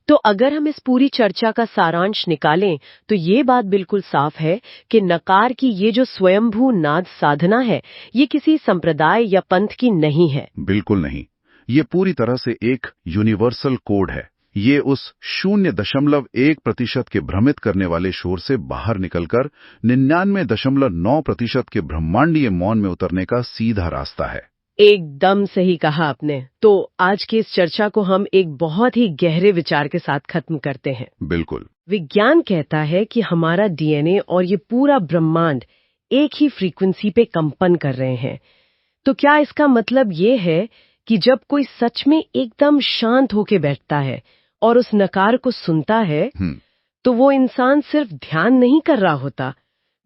तो अगर हम इस पूरी चर्चा का सारांश निकालें तो ये बात बिल्कुल साफ है कि नकार की ये जो स्वयंभू नाद साधना है, ये किसी संप्रदाय या पंथ की नहीं है। बिल्कुल नहीं, ये पूरी तरह से एक यूनिवर्सल कोड है। ये उस 0.1% के भ्रमित करने वाले शोर से बाहर निकलकर 99.9% के ब्रह्मांडीय मौन में उतरने का सीधा रास्ता है। एकदम सही कहा आपने। तो आज की इस चर्चा को हम एक बहुत ही गहरे विचार के साथ खत्म करते हैं। बिल्कुल। विज्ञान कहता है कि हमारा डीएनए और ये पूरा ब्रह्मांड एक ही फ्रीक्वेंसी पे कंपन कर रहे हैं। तो क्या इसका मतलब ये है कि जब कोई सच में एकदम शांत होके बैठता है और उस नकार को सुनता है, तो वो इंसान सिर्फ ध्यान नहीं कर रहा होता,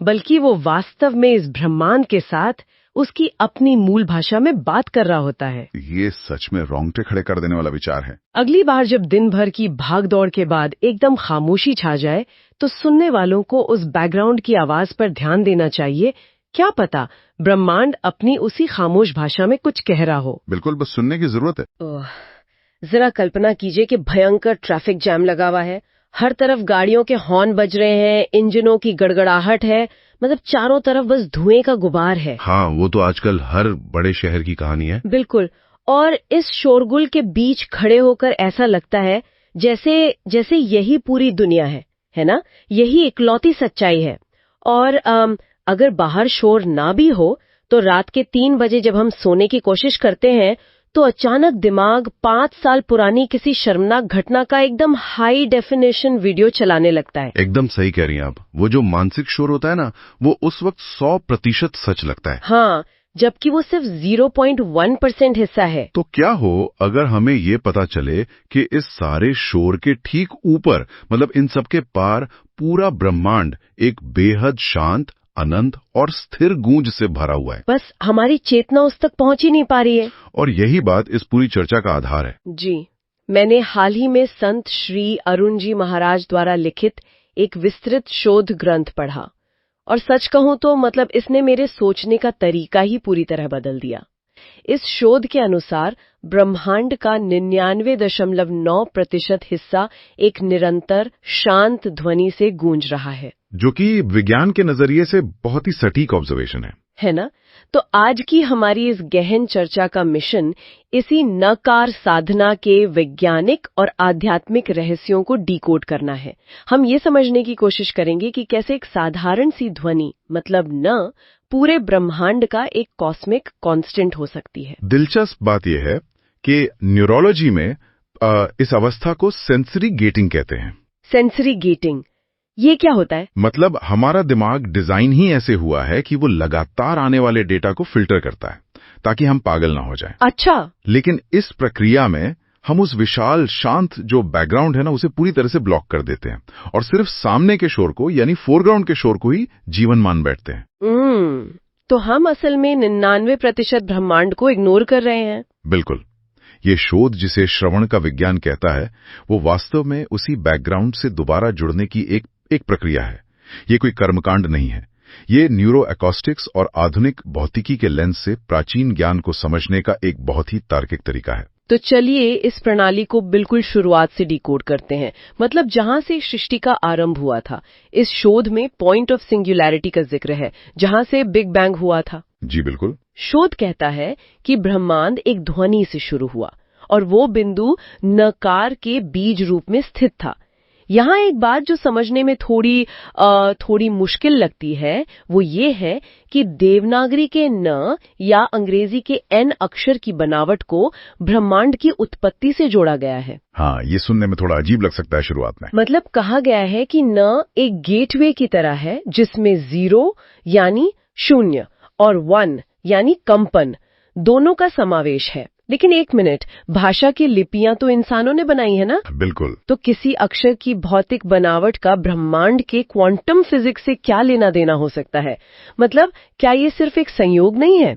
बल्कि वो वास्तव में इस ब्रह्मांड के साथ उसकी अपनी मूल भाषा में बात कर रहा होता है। ये सच में रोंगटे खड़े कर देने वाला विचार है। अगली बार जब दिन भर की भाग दौड़ के बाद एकदम खामोशी छा जाए, तो सुनने वालों को उस बैकग्राउंड की आवाज पर ध्यान देना चाहिए। क्या पता ब्रह्मांड अपनी उसी खामोश भाषा में कुछ कह रहा हो। बिल्कुल, बस सुनने की जरूरत है। जरा कल्पना कीजिए कि भयंकर ट्रैफिक जैम लगा हुआ है, हर तरफ गाड़ियों के हॉर्न बज रहे हैं, इंजनों की गड़गड़ाहट है, मतलब चारों तरफ बस धुएं का गुबार है। हाँ, वो तो आजकल हर बड़े शहर की कहानी है। बिल्कुल। और इस शोरगुल के बीच खड़े होकर ऐसा लगता है जैसे यही पूरी दुनिया है ना? यही इकलौती सच्चाई है। और अगर बाहर शोर ना भी हो तो रात के 3 बजे जब हम सोने की कोशिश करते हैं तो अचानक दिमाग 5 साल पुरानी किसी शर्मनाक घटना का एकदम हाई डेफिनेशन वीडियो चलाने लगता है। एकदम सही कह रही हैं आप। वो जो मानसिक शोर होता है ना, वो उस वक्त 100% सच लगता है। हाँ, जबकि वो सिर्फ 0.1% हिस्सा है। तो क्या हो अगर हमें ये पता चले कि इस सारे शोर के ठीक ऊपर, मतलब इन सब के पार, पूरा ब्रह्मांड एक बेहद शांत, अनंत और स्थिर गूंज से भरा हुआ है। बस हमारी चेतना उस तक पहुंच ही नहीं पा रही है। और यही बात इस पूरी चर्चा का आधार है। जी, मैंने हाल ही में संत श्री अरुण जी महाराज द्वारा लिखित एक विस्तृत शोध ग्रंथ पढ़ा और सच कहूं तो मतलब इसने मेरे सोचने का तरीका ही पूरी तरह बदल दिया। इस शोध के अनुसार ब्रह्मांड का 99.9% हिस्सा एक निरंतर शांत ध्वनि से गूंज रहा है, जो कि विज्ञान के नजरिए से बहुत ही सटीक ऑब्जर्वेशन है ना? तो आज की हमारी इस गहन चर्चा का मिशन इसी नकार साधना के वैज्ञानिक और आध्यात्मिक रहस्यों को डिकोड करना है। हम ये समझने की कोशिश करेंगे कि कैसे एक साधारण सी ध्वनि मतलब न पूरे ब्रह्मांड का एक कॉस्मिक कांस्टेंट हो सकती है। दिलचस्प बात यह है कि न्यूरोलॉजी में इस अवस्था को सेंसरी गेटिंग कहते हैं। सेंसरी गेटिंग, ये क्या होता है? मतलब हमारा दिमाग डिजाइन ही ऐसे हुआ है कि वो लगातार आने वाले डेटा को फिल्टर करता है ताकि हम पागल ना हो जाएं। अच्छा। लेकिन इस प्रक्रिया में हम उस विशाल शांत जो बैकग्राउंड है ना उसे पूरी तरह से ब्लॉक कर देते हैं और सिर्फ सामने के शोर को यानी फोरग्राउंड के शोर को ही जीवन मान बैठते हैं। तो हम असल में 99% ब्रह्मांड को इग्नोर कर रहे हैं। बिल्कुल। ये शोध जिसे श्रवण का विज्ञान कहता है वो वास्तव में उसी बैकग्राउंड से दोबारा जुड़ने की एक प्रक्रिया है। ये कोई कर्मकांड नहीं है। ये न्यूरो एकॉस्टिक्स और आधुनिक भौतिकी के लेंस से प्राचीन ज्ञान को समझने का एक बहुत ही तार्किक तरीका है। तो चलिए इस प्रणाली को बिल्कुल शुरुआत से डिकोड करते हैं, मतलब जहां से सृष्टि का आरंभ हुआ था। इस शोध में पॉइंट ऑफ सिंगुलैरिटी का जिक्र है, जहां से बिग बैंग हुआ था। जी बिल्कुल। शोध कहता है कि ब्रह्मांड एक ध्वनि से शुरू हुआ और वो बिंदु नकार के बीज रूप में स्थित था। यहाँ एक बात जो समझने में थोड़ी मुश्किल लगती है वो ये है कि देवनागरी के न या अंग्रेजी के एन अक्षर की बनावट को ब्रह्मांड की उत्पत्ति से जोड़ा गया है। हाँ, ये सुनने में थोड़ा अजीब लग सकता है शुरुआत में। मतलब कहा गया है कि न एक गेटवे की तरह है जिसमें 0 यानी शून्य और 1 यानी कंपन दोनों का समावेश है। लेकिन एक मिनट, भाषा की लिपियां तो इंसानों ने बनाई है ना? बिल्कुल। तो किसी अक्षर की भौतिक बनावट का ब्रह्मांड के क्वांटम फिजिक्स से क्या लेना देना हो सकता है? मतलब क्या ये सिर्फ एक संयोग नहीं है?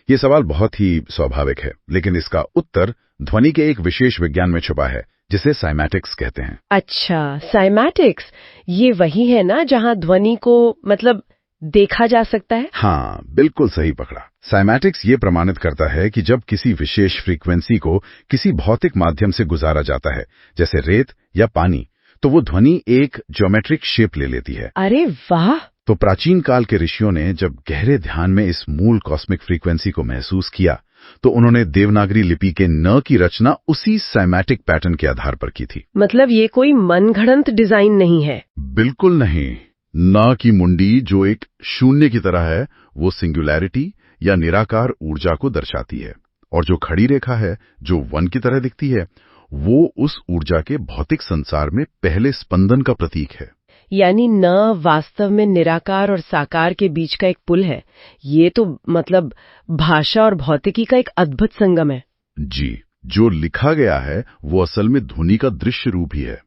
ये सवाल बहुत ही स्वाभाविक है, लेकिन इसका उत्तर ध्वनि के एक विशेष विज्ञान में छुपा है जिसे साइमैटिक्स कहते हैं। अच्छा, साइमैटिक्स, ये वही है ना जहां ध्वनि को मतलब देखा जा सकता है? हाँ, बिल्कुल सही पकड़ा। साइमैटिक्स ये प्रमाणित करता है कि जब किसी विशेष फ्रीक्वेंसी को किसी भौतिक माध्यम से गुजारा जाता है, जैसे रेत या पानी, तो वो ध्वनि एक ज्योमेट्रिक शेप ले लेती है। अरे वाह! तो प्राचीन काल के ऋषियों ने जब गहरे ध्यान में इस मूल कॉस्मिक फ्रीक्वेंसी को महसूस किया, तो उन्होंने देवनागरी लिपि के न की रचना उसी साइमैटिक पैटर्न के आधार पर की थी। मतलब ये कोई मनगढ़ंत डिजाइन नहीं है? बिल्कुल नहीं। न की मुंडी जो एक शून्य की तरह है, वो सिंगुलैरिटी या निराकार ऊर्जा को दर्शाती है, और जो खड़ी रेखा है जो 1 की तरह दिखती है, वो उस ऊर्जा के भौतिक संसार में पहले स्पंदन का प्रतीक है। यानी न वास्तव में निराकार और साकार के बीच का एक पुल है। ये तो मतलब भाषा और भौतिकी का एक अद्भुत संगम है। जी, जो लिखा गया है वो असल में ध्वनि का दृश्य रूप ही है।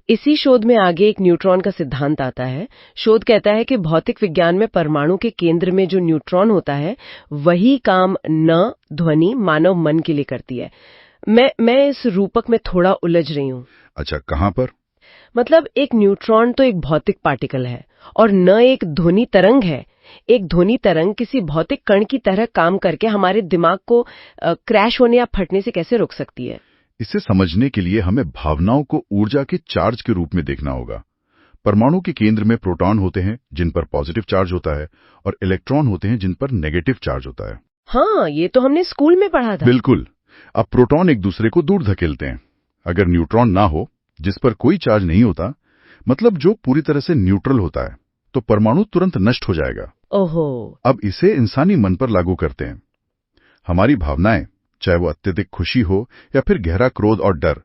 इसी शोध में आगे एक न्यूट्रॉन का सिद्धांत आता है। शोध कहता है कि भौतिक विज्ञान में परमाणु के केंद्र में जो न्यूट्रॉन होता है वही काम न ध्वनि मानव मन के लिए करती है। मैं इस रूपक में थोड़ा उलझ रही हूँ। अच्छा, कहाँ पर? मतलब एक न्यूट्रॉन तो एक भौतिक पार्टिकल है और न एक ध्वनि तरंग है। एक ध्वनि तरंग किसी भौतिक कण की तरह काम करके हमारे दिमाग को क्रैश होने या फटने से कैसे रोक सकती है? इसे समझने के लिए हमें भावनाओं को ऊर्जा के चार्ज के रूप में देखना होगा। परमाणु के केंद्र में प्रोटॉन होते हैं जिन पर पॉजिटिव चार्ज होता है और इलेक्ट्रॉन होते हैं जिन पर नेगेटिव चार्ज होता है। हाँ, ये तो हमने स्कूल में पढ़ा था। बिल्कुल। अब प्रोटॉन एक दूसरे को दूर धकेलते हैं। अगर न्यूट्रॉन ना हो, जिस पर कोई चार्ज नहीं होता, मतलब जो पूरी तरह से न्यूट्रल होता है, तो परमाणु तुरंत नष्ट हो जाएगा। ओहो। अब इसे इंसानी मन पर लागू करते हैं। हमारी भावनाएं, चाहे वो अत्यधिक खुशी हो या फिर गहरा क्रोध और डर,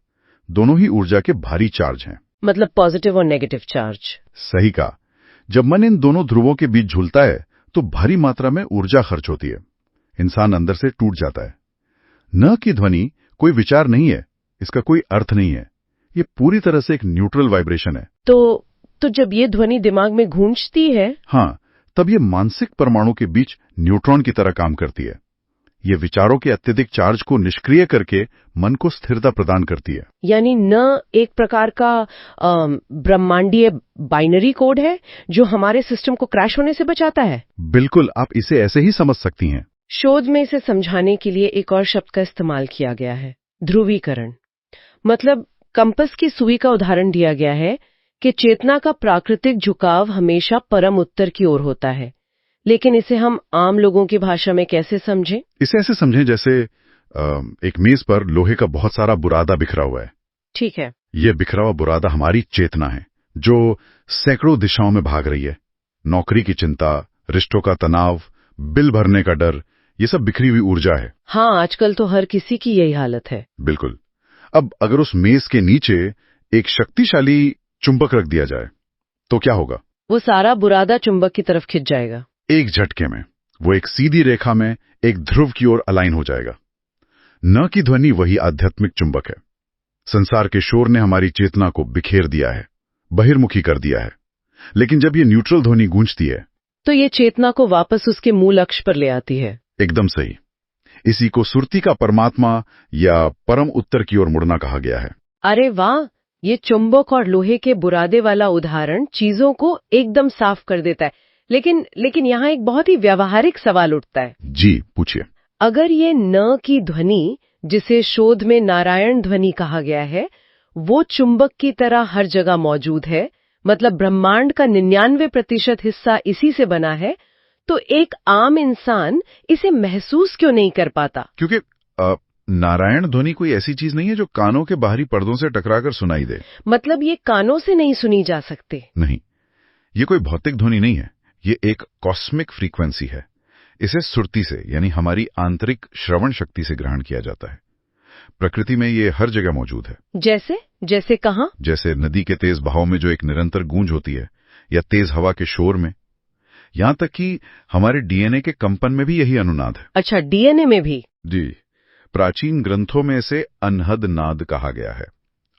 दोनों ही ऊर्जा के भारी चार्ज हैं। मतलब पॉजिटिव और नेगेटिव चार्ज। सही कहा। जब मन इन दोनों ध्रुवों के बीच झूलता है तो भारी मात्रा में ऊर्जा खर्च होती है। इंसान अंदर से टूट जाता है। न की ध्वनि कोई विचार नहीं है, इसका कोई अर्थ नहीं है। ये पूरी तरह से एक न्यूट्रल वाइब्रेशन है। तो तो जब ये ध्वनि दिमाग में गूंजती है, हाँ, तब ये मानसिक परमाणु के बीच न्यूट्रॉन की तरह काम करती है। ये विचारों के अत्यधिक चार्ज को निष्क्रिय करके मन को स्थिरता प्रदान करती है। यानी न एक प्रकार का ब्रह्मांडीय बाइनरी कोड है जो हमारे सिस्टम को क्रैश होने से बचाता है। बिल्कुल, आप इसे ऐसे ही समझ सकती हैं। शोध में इसे समझाने के लिए एक और शब्द का इस्तेमाल किया गया है, ध्रुवीकरण। मतलब कंपास की सुई का उदाहरण दिया गया है कि चेतना का प्राकृतिक झुकाव हमेशा परम उत्तर की ओर होता है, लेकिन इसे हम आम लोगों की भाषा में कैसे समझें? इसे ऐसे समझें जैसे एक मेज पर लोहे का बहुत सारा बुरादा बिखरा हुआ है। ठीक है। यह बिखरा हुआ बुरादा हमारी चेतना है, जो सैकड़ों दिशाओं में भाग रही है। नौकरी की चिंता, रिश्तों का तनाव, बिल भरने का डर, ये सब बिखरी हुई ऊर्जा है। हाँ, आजकल तो हर किसी की यही हालत है। बिल्कुल। अब अगर उस मेज के नीचे एक शक्तिशाली चुंबक रख दिया जाए तो क्या होगा? वो सारा बुरादा चुंबक की तरफ खिंच जाएगा। एक झटके में वो एक सीधी रेखा में एक ध्रुव की ओर अलाइन हो जाएगा। न की ध्वनि वही आध्यात्मिक चुंबक है। संसार के शोर ने हमारी चेतना को बिखेर दिया है, बहिर्मुखी कर दिया है। लेकिन जब ये न्यूट्रल ध्वनि गूंजती है तो ये चेतना को वापस उसके मूल अक्ष पर ले आती है। एकदम सही। इसी को सुरती का परमात्मा या परम उत्तर की ओर मुड़ना कहा गया है। अरे वाह, ये चुंबक और लोहे के बुरादे वाला उदाहरण चीजों को एकदम साफ कर देता है। लेकिन यहाँ एक बहुत ही व्यावहारिक सवाल उठता है। जी, पूछिए। अगर ये न की ध्वनि, जिसे शोध में नारायण ध्वनि कहा गया है, वो चुंबक की तरह हर जगह मौजूद है, मतलब ब्रह्मांड का 99% हिस्सा इसी से बना है, तो एक आम इंसान इसे महसूस क्यों नहीं कर पाता? क्योंकि नारायण ध्वनि कोई ऐसी चीज नहीं है जो कानों के बाहरी पर्दों से टकराकर सुनाई दे। मतलब ये कानों से नहीं सुनी जा सकते? नहीं, ये कोई भौतिक ध्वनि नहीं है। ये एक कॉस्मिक फ्रीक्वेंसी है। इसे सुरती से, यानी हमारी आंतरिक श्रवण शक्ति से ग्रहण किया जाता है। प्रकृति में ये हर जगह मौजूद है। जैसे कहाँ? जैसे नदी के तेज बहाव में जो एक निरंतर गूंज होती है, या तेज हवा के शोर में। यहां तक कि हमारे डीएनए के कंपन में भी यही अनुनाद है। अच्छा, डीएनए में भी? जी। प्राचीन ग्रंथों में इसे अनहद नाद कहा गया है।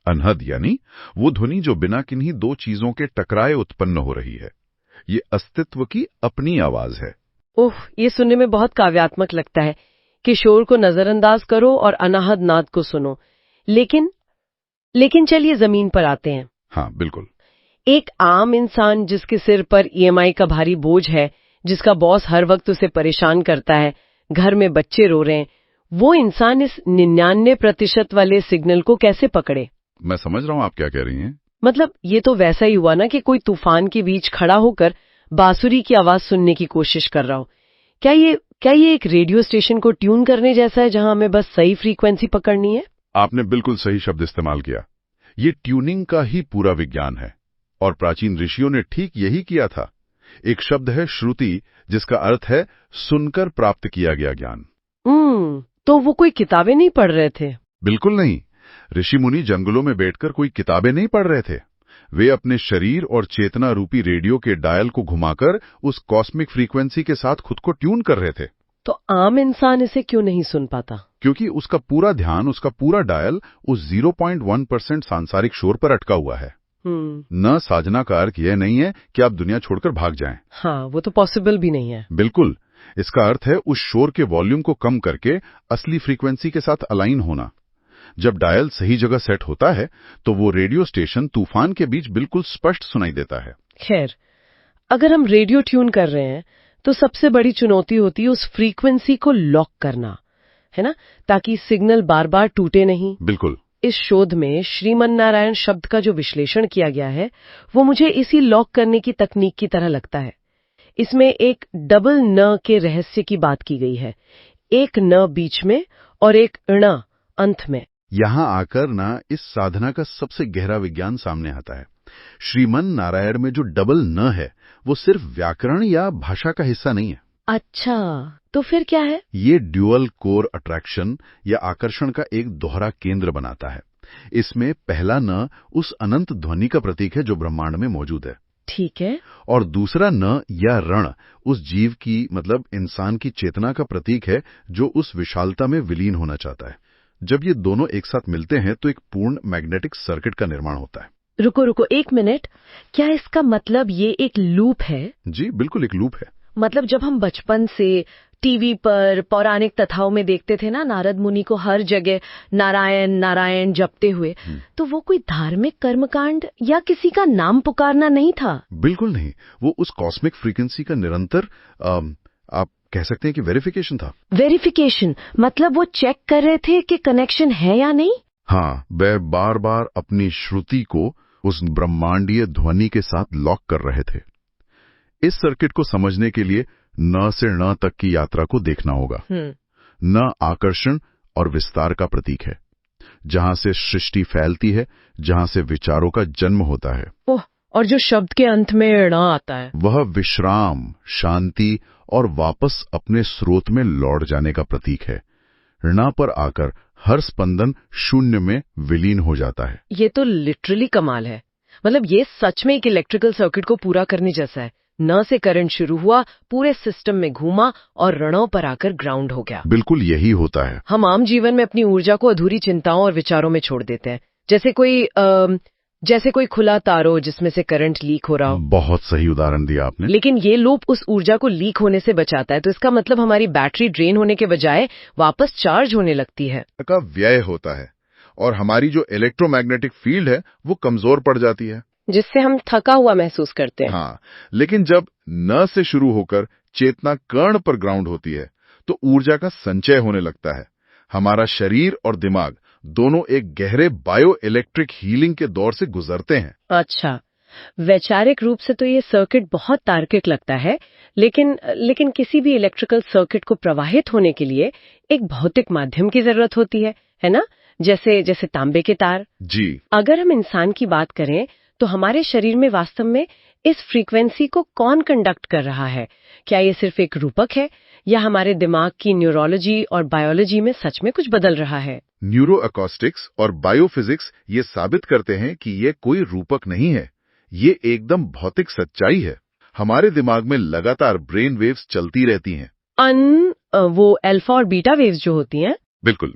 अनहद यानी वो ध्वनि जो बिना किन्हीं दो चीजों के टकराए उत्पन्न हो रही है। ये अस्तित्व की अपनी आवाज है। ओह, ये सुनने में बहुत काव्यात्मक लगता है कि शोर को नजरअंदाज करो और अनाहद नाद को सुनो। लेकिन चलिए जमीन पर आते हैं। हाँ, बिल्कुल। एक आम इंसान जिसके सिर पर ईएमआई का भारी बोझ है, जिसका बॉस हर वक्त उसे परेशान करता है, घर में बच्चे रो रहे हैं, वो इंसान इस 99% वाले सिग्नल को कैसे पकड़े? मैं समझ रहा हूं आप क्या कह रही हैं। मतलब ये तो वैसा ही हुआ ना कि कोई तूफान के बीच खड़ा होकर बांसुरी की आवाज सुनने की कोशिश कर रहा हो। क्या ये एक रेडियो स्टेशन को ट्यून करने जैसा है, जहां हमें बस सही फ्रीक्वेंसी पकड़नी है? आपने बिल्कुल सही शब्द इस्तेमाल किया। ये ट्यूनिंग का ही पूरा विज्ञान है, और प्राचीन ऋषियों ने ठीक यही किया था। एक शब्द है श्रुति, जिसका अर्थ है सुनकर प्राप्त किया गया ज्ञान। तो वो कोई किताबें नहीं पढ़ रहे थे? बिल्कुल नहीं। ऋषि मुनि जंगलों में बैठकर कोई किताबें नहीं पढ़ रहे थे। वे अपने शरीर और चेतना रूपी रेडियो के डायल को घुमाकर उस कॉस्मिक फ्रीक्वेंसी के साथ खुद को ट्यून कर रहे थे। तो आम इंसान इसे क्यों नहीं सुन पाता? क्योंकि उसका पूरा ध्यान, उसका पूरा डायल उस 0.1% सांसारिक शोर पर अटका हुआ है। न साधना का अर्थ यह नहीं है कि आप दुनिया छोड़कर भाग जाएं। हाँ, वो तो पॉसिबल भी नहीं है। बिल्कुल। इसका अर्थ है उस शोर के वॉल्यूम को कम करके असली फ्रीक्वेंसी के साथ अलाइन होना। जब डायल सही जगह सेट होता है तो वो रेडियो स्टेशन तूफान के बीच बिल्कुल स्पष्ट सुनाई देता है। खैर, अगर हम रेडियो ट्यून कर रहे हैं तो सबसे बड़ी चुनौती होती है उस फ्रीक्वेंसी को लॉक करना, है ना, ताकि सिग्नल बार बार टूटे नहीं। बिल्कुल। इस शोध में श्रीमन नारायण शब्द का जो विश्लेषण किया गया है, वो मुझे इसी लॉक करने की तकनीक की तरह लगता है। इसमें एक डबल न के रहस्य की बात की गई है, एक न बीच में और एक ण अंत में। यहां आकर ना इस साधना का सबसे गहरा विज्ञान सामने आता है। श्रीमन नारायण में जो डबल न है, वो सिर्फ व्याकरण या भाषा का हिस्सा नहीं है। अच्छा, तो फिर क्या है? ये ड्यूअल कोर अट्रैक्शन या आकर्षण का एक दोहरा केंद्र बनाता है। इसमें पहला न उस अनंत ध्वनि का प्रतीक है जो ब्रह्मांड में मौजूद है। ठीक है। और दूसरा न या रण उस जीव की, मतलब इंसान की चेतना का प्रतीक है जो उस विशालता में विलीन होना चाहता है। जब ये दोनों एक साथ मिलते हैं तो एक पूर्ण मैग्नेटिक सर्किट का निर्माण होता है। रुको रुको एक मिनट, क्या इसका मतलब ये एक लूप है? जी बिल्कुल, एक लूप है। मतलब जब हम बचपन से टीवी पर पौराणिक कथाओं में देखते थे ना नारद मुनि को हर जगह नारायण नारायण जपते हुए, तो वो कोई धार्मिक कर्मकांड या किसी का नाम पुकारना नहीं था? बिल्कुल नहीं, वो उस कॉस्मिक फ्रीक्वेंसी का निरंतर आप कह सकते हैं कि वेरिफिकेशन था। वेरिफिकेशन मतलब वो चेक कर रहे थे कि कनेक्शन है या नहीं? हाँ, वह बार बार अपनी श्रुति को उस ब्रह्मांडीय ध्वनि के साथ लॉक कर रहे थे। इस सर्किट को समझने के लिए न से न तक की यात्रा को देखना होगा। न आकर्षण और विस्तार का प्रतीक है, जहां से सृष्टि फैलती है, जहां से विचारों का जन्म होता है। ओह, और जो शब्द के अंत में ण आता है, वह विश्राम, शांति और वापस अपने स्रोत में लौट जाने का प्रतीक है। ऋणा पर आकर हर स्पंदन शून्य में विलीन हो जाता है। ये तो लिटरली कमाल है। मतलब ये सच में एक इलेक्ट्रिकल सर्किट को पूरा करने जैसा है। न से करंट शुरू हुआ, पूरे सिस्टम में घूमा और रणों पर आकर ग्राउंड हो गया। बिल्कुल यही होता है। हम आम जीवन में अपनी ऊर्जा को अधूरी चिंताओं और विचारों में छोड़ देते हैं, जैसे कोई खुला तार हो जिसमें से करंट लीक हो रहा हो। बहुत सही उदाहरण दिया आपने। लेकिन ये लूप उस ऊर्जा को लीक होने से बचाता है, तो इसका मतलब हमारी बैटरी ड्रेन होने के बजाय वापस चार्ज होने लगती है। का व्यय होता है और हमारी जो इलेक्ट्रोमैग्नेटिक फील्ड है वो कमजोर पड़ जाती है, जिससे हम थका हुआ महसूस करते हैं। हाँ, लेकिन जब न से शुरू होकर चेतना कर्ण पर ग्राउंड होती है तो ऊर्जा का संचय होने लगता है। हमारा शरीर और दिमाग दोनों एक गहरे बायो इलेक्ट्रिक हीलिंग के दौर से गुजरते हैं। अच्छा, वैचारिक रूप से तो ये सर्किट बहुत तार्किक लगता है, लेकिन किसी भी इलेक्ट्रिकल सर्किट को प्रवाहित होने के लिए एक भौतिक माध्यम की जरूरत होती है ना? जैसे तांबे के तार। जी। अगर हम इंसान की बात करें तो हमारे शरीर में वास्तव में इस फ्रीक्वेंसी को कौन कंडक्ट कर रहा है? क्या ये सिर्फ एक रूपक है या हमारे दिमाग की न्यूरोलॉजी और बायोलॉजी में सच में कुछ बदल रहा है? न्यूरो अकॉस्टिक्स और बायोफिजिक्स ये साबित करते हैं कि ये कोई रूपक नहीं है, ये एकदम भौतिक सच्चाई है। हमारे दिमाग में लगातार ब्रेन वेव्स चलती रहती हैं। वो अल्फा और बीटा वेव्स जो होती हैं? बिल्कुल।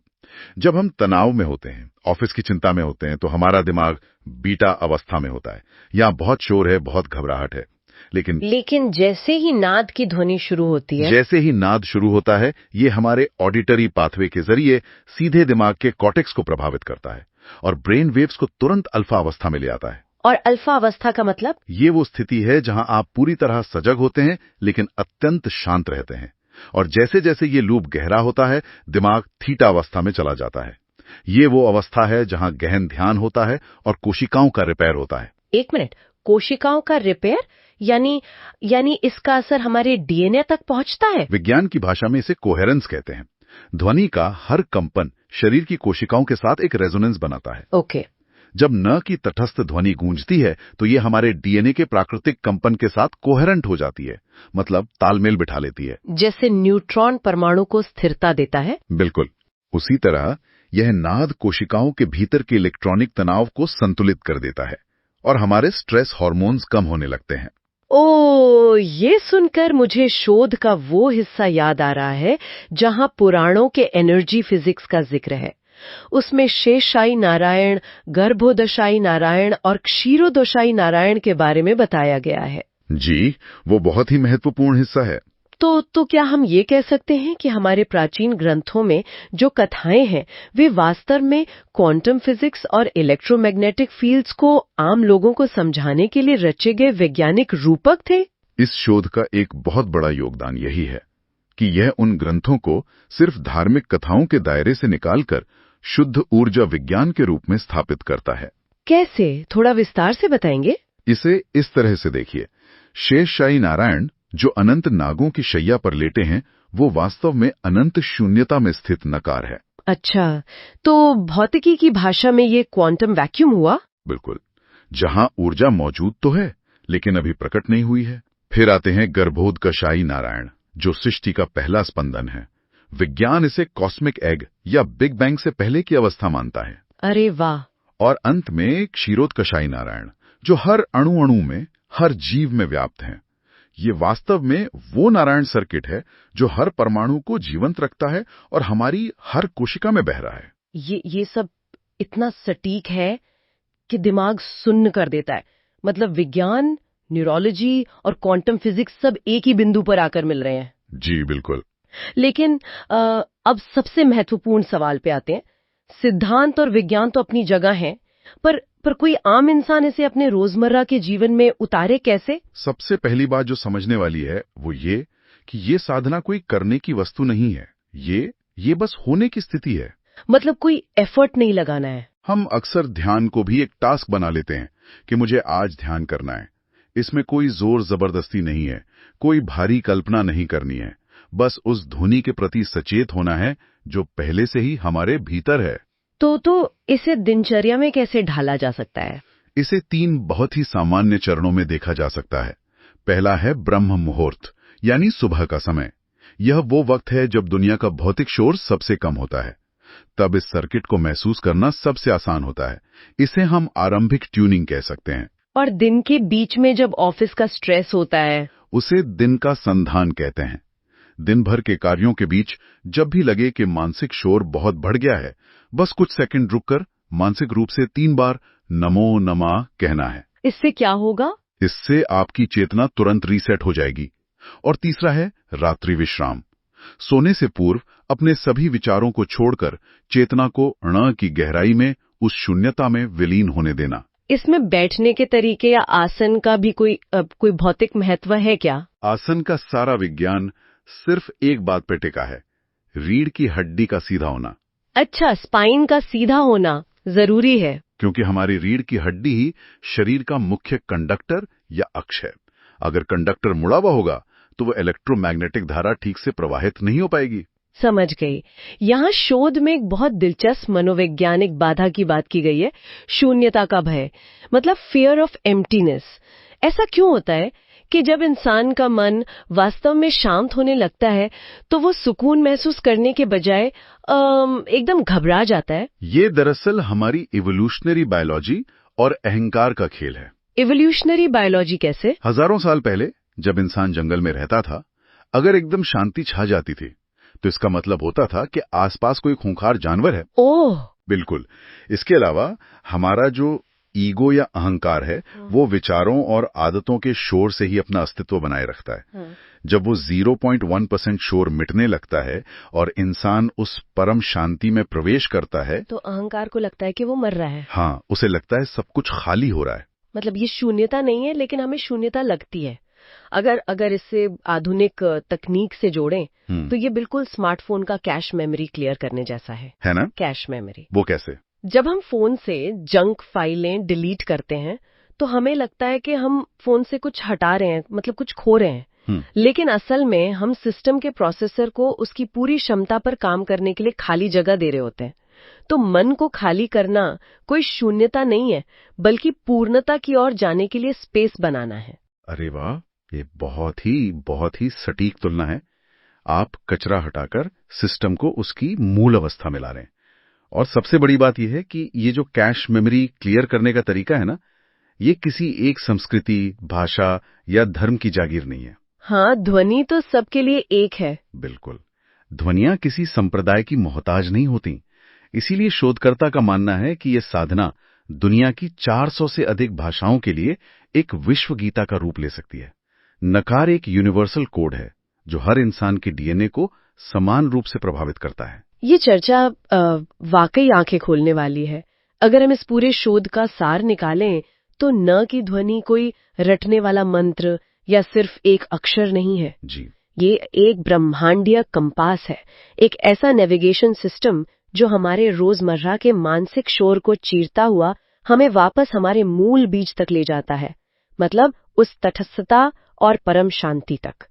जब हम तनाव में होते हैं, ऑफिस की चिंता में होते हैं, तो हमारा दिमाग बीटा अवस्था में होता है। यहाँ बहुत शोर है, बहुत घबराहट है। लेकिन जैसे ही नाद की ध्वनि शुरू होती है, जैसे ही नाद शुरू होता है, ये हमारे ऑडिटरी पाथवे के जरिए सीधे दिमाग के कॉर्टेक्स को प्रभावित करता है और ब्रेन वेव्स को तुरंत अल्फा अवस्था में ले आता है। और अल्फा अवस्था का मतलब? ये वो स्थिति है जहां आप पूरी तरह सजग होते हैं लेकिन अत्यंत शांत रहते हैं। और जैसे जैसे ये लूप गहरा होता है, दिमाग थीटा अवस्था में चला जाता है। ये वो अवस्था है जहां गहन ध्यान होता है और कोशिकाओं का रिपेयर होता है। एक मिनट, कोशिकाओं का रिपेयर? यानी इसका असर हमारे डीएनए तक पहुंचता है? विज्ञान की भाषा में इसे कोहेरेंस कहते हैं। ध्वनि का हर कंपन शरीर की कोशिकाओं के साथ एक रेजोनेंस बनाता है। ओके। जब न की तटस्थ ध्वनि गूंजती है तो ये हमारे डीएनए के प्राकृतिक कंपन के साथ कोहेरेंट हो जाती है, मतलब तालमेल बिठा लेती है। जैसे न्यूट्रॉन परमाणु को स्थिरता देता है। बिल्कुल उसी तरह यह नाद कोशिकाओं के भीतर के इलेक्ट्रॉनिक तनाव को संतुलित कर देता है और हमारे स्ट्रेस हार्मोन्स कम होने लगते हैं। ओ, ये सुनकर मुझे शोध का वो हिस्सा याद आ रहा है जहां पुराणों के एनर्जी फिजिक्स का जिक्र है। उसमें शेषशायी नारायण, गर्भोदशाई नारायण और क्षीरोदशाई नारायण के बारे में बताया गया है। जी, वो बहुत ही महत्वपूर्ण हिस्सा है। तो क्या हम ये कह सकते हैं कि हमारे प्राचीन ग्रंथों में जो कथाएं हैं वे वास्तव में क्वांटम फिजिक्स और इलेक्ट्रोमैग्नेटिक फील्ड्स को आम लोगों को समझाने के लिए रचे गए वैज्ञानिक रूपक थे? इस शोध का एक बहुत बड़ा योगदान यही है कि यह उन ग्रंथों को सिर्फ धार्मिक कथाओं के दायरे से निकालकर शुद्ध ऊर्जा विज्ञान के रूप में स्थापित करता है। कैसे? थोड़ा विस्तार से बताएंगे? इसे इस तरह से देखिए, शेषशायी नारायण जो अनंत नागों की शैया पर लेटे हैं, वो वास्तव में अनंत शून्यता में स्थित नकार है। अच्छा, तो भौतिकी की भाषा में ये क्वांटम वैक्यूम हुआ? बिल्कुल, जहां ऊर्जा मौजूद तो है लेकिन अभी प्रकट नहीं हुई है। फिर आते हैं गर्भोदकशायी नारायण, जो सृष्टि का पहला स्पंदन है। विज्ञान इसे कॉस्मिक एग या बिग बैंग से पहले की अवस्था मानता है। अरे वाह। और अंत में क्षीरोदकशायी नारायण, जो हर अणु अणु में, हर जीव में व्याप्त हैं। ये वास्तव में वो नारायण सर्किट है जो हर परमाणु को जीवंत रखता है और हमारी हर कोशिका में बह रहा है। ये सब इतना सटीक है कि दिमाग सुन्न कर देता है। मतलब विज्ञान, न्यूरोलॉजी और क्वांटम फिजिक्स सब एक ही बिंदु पर आकर मिल रहे हैं। जी बिल्कुल। लेकिन अब सबसे महत्वपूर्ण सवाल पे आते हैं। सिद्धांत और विज्ञान तो अपनी जगह हैं, पर कोई आम इंसान इसे अपने रोजमर्रा के जीवन में उतारे कैसे? सबसे पहली बात जो समझने वाली है वो ये कि ये साधना कोई करने की वस्तु नहीं है, ये बस होने की स्थिति है। मतलब कोई एफर्ट नहीं लगाना है। हम अक्सर ध्यान को भी एक टास्क बना लेते हैं कि मुझे आज ध्यान करना है। इसमें कोई जोर जबरदस्ती नहीं है, कोई भारी कल्पना नहीं करनी है, बस उस धुनी के प्रति सचेत होना है जो पहले से ही हमारे भीतर है। तो इसे दिनचर्या में कैसे ढाला जा सकता है? इसे 3 बहुत ही सामान्य चरणों में देखा जा सकता है। पहला है ब्रह्म मुहूर्त, यानी सुबह का समय। यह वो वक्त है जब दुनिया का भौतिक शोर सबसे कम होता है। तब इस सर्किट को महसूस करना सबसे आसान होता है। इसे हम आरंभिक ट्यूनिंग कह सकते हैं। और दिन के बीच में जब ऑफिस का स्ट्रेस होता है? उसे दिन का संधान कहते हैं। दिन भर के कार्यों के बीच जब भी लगे कि मानसिक शोर बहुत बढ़ गया है, बस कुछ सेकंड रुककर मानसिक रूप से 3 बार नमो नमः कहना है। इससे क्या होगा? इससे आपकी चेतना तुरंत रीसेट हो जाएगी। और तीसरा है रात्रि विश्राम। सोने से पूर्व अपने सभी विचारों को छोड़कर चेतना को ण की गहराई में, उस शून्यता में विलीन होने देना। इसमें बैठने के तरीके या आसन का भी कोई भौतिक महत्व है क्या? आसन का सारा विज्ञान सिर्फ एक बात पर टिका है, रीढ़ की हड्डी का सीधा होना। अच्छा, स्पाइन का सीधा होना जरूरी है। क्योंकि हमारी रीढ़ की हड्डी ही शरीर का मुख्य कंडक्टर या अक्ष है। अगर कंडक्टर मुड़ा हुआ होगा तो वो इलेक्ट्रोमैग्नेटिक धारा ठीक से प्रवाहित नहीं हो पाएगी। समझ गई। यहाँ शोध में एक बहुत दिलचस्प मनोवैज्ञानिक बाधा की बात की गई है, शून्यता का भय, मतलब फियर ऑफ एम्प्टीनेस। ऐसा क्यों होता है कि जब इंसान का मन वास्तव में शांत होने लगता है तो वो सुकून महसूस करने के बजाय एकदम घबरा जाता है? ये दरअसल हमारी इवोल्यूशनरी बायोलॉजी और अहंकार का खेल है। इवोल्यूशनरी बायोलॉजी कैसे? हजारों साल पहले जब इंसान जंगल में रहता था, अगर एकदम शांति छा जाती थी तो इसका मतलब होता था कि आसपास कोई खूंखार जानवर है। ओह, बिल्कुल। इसके अलावा हमारा जो ईगो या अहंकार है, वो विचारों और आदतों के शोर से ही अपना अस्तित्व बनाए रखता है। जब वो 0.1% शोर मिटने लगता है और इंसान उस परम शांति में प्रवेश करता है तो अहंकार को लगता है कि वो मर रहा है। हाँ, उसे लगता है सब कुछ खाली हो रहा है। मतलब ये शून्यता नहीं है, लेकिन हमें शून्यता लगती है। अगर इससे आधुनिक तकनीक से जोड़ें तो ये बिल्कुल स्मार्टफोन का कैश मेमोरी क्लियर करने जैसा है ना? Cache memory. वो कैसे? जब हम फोन से जंक फाइलें डिलीट करते हैं तो हमें लगता है कि हम फोन से कुछ हटा रहे हैं, मतलब कुछ खो रहे हैं। लेकिन असल में हम सिस्टम के प्रोसेसर को उसकी पूरी क्षमता पर काम करने के लिए खाली जगह दे रहे होते हैं। तो मन को खाली करना कोई शून्यता नहीं है, बल्कि पूर्णता की ओर जाने के लिए स्पेस बनाना है। अरे वाह, ये बहुत ही सटीक तुलना है। आप कचरा हटाकर सिस्टम को उसकी मूल अवस्था में ला रहे हैं। और सबसे बड़ी बात यह है कि ये जो कैश मेमोरी क्लियर करने का तरीका है ना, ये किसी एक संस्कृति, भाषा या धर्म की जागीर नहीं है। हाँ, ध्वनि तो सबके लिए एक है। बिल्कुल। ध्वनियां किसी संप्रदाय की मोहताज नहीं होती। इसीलिए शोधकर्ता का मानना है कि यह साधना दुनिया की 400 से अधिक भाषाओं के लिए एक विश्व गीता का रूप ले सकती है। नकार एक यूनिवर्सल कोड है जो हर इंसान के डीएनए को समान रूप से प्रभावित करता है। ये चर्चा वाकई आंखें खोलने वाली है। अगर हम इस पूरे शोध का सार निकालें तो न कि ध्वनि कोई रटने वाला मंत्र या सिर्फ एक अक्षर नहीं है जी, ये एक ब्रह्मांडीय कंपास है, एक ऐसा नेविगेशन सिस्टम जो हमारे रोजमर्रा के मानसिक शोर को चीरता हुआ हमें वापस हमारे मूल बीज तक ले जाता है, मतलब उस तटस्थता और परम शांति तक।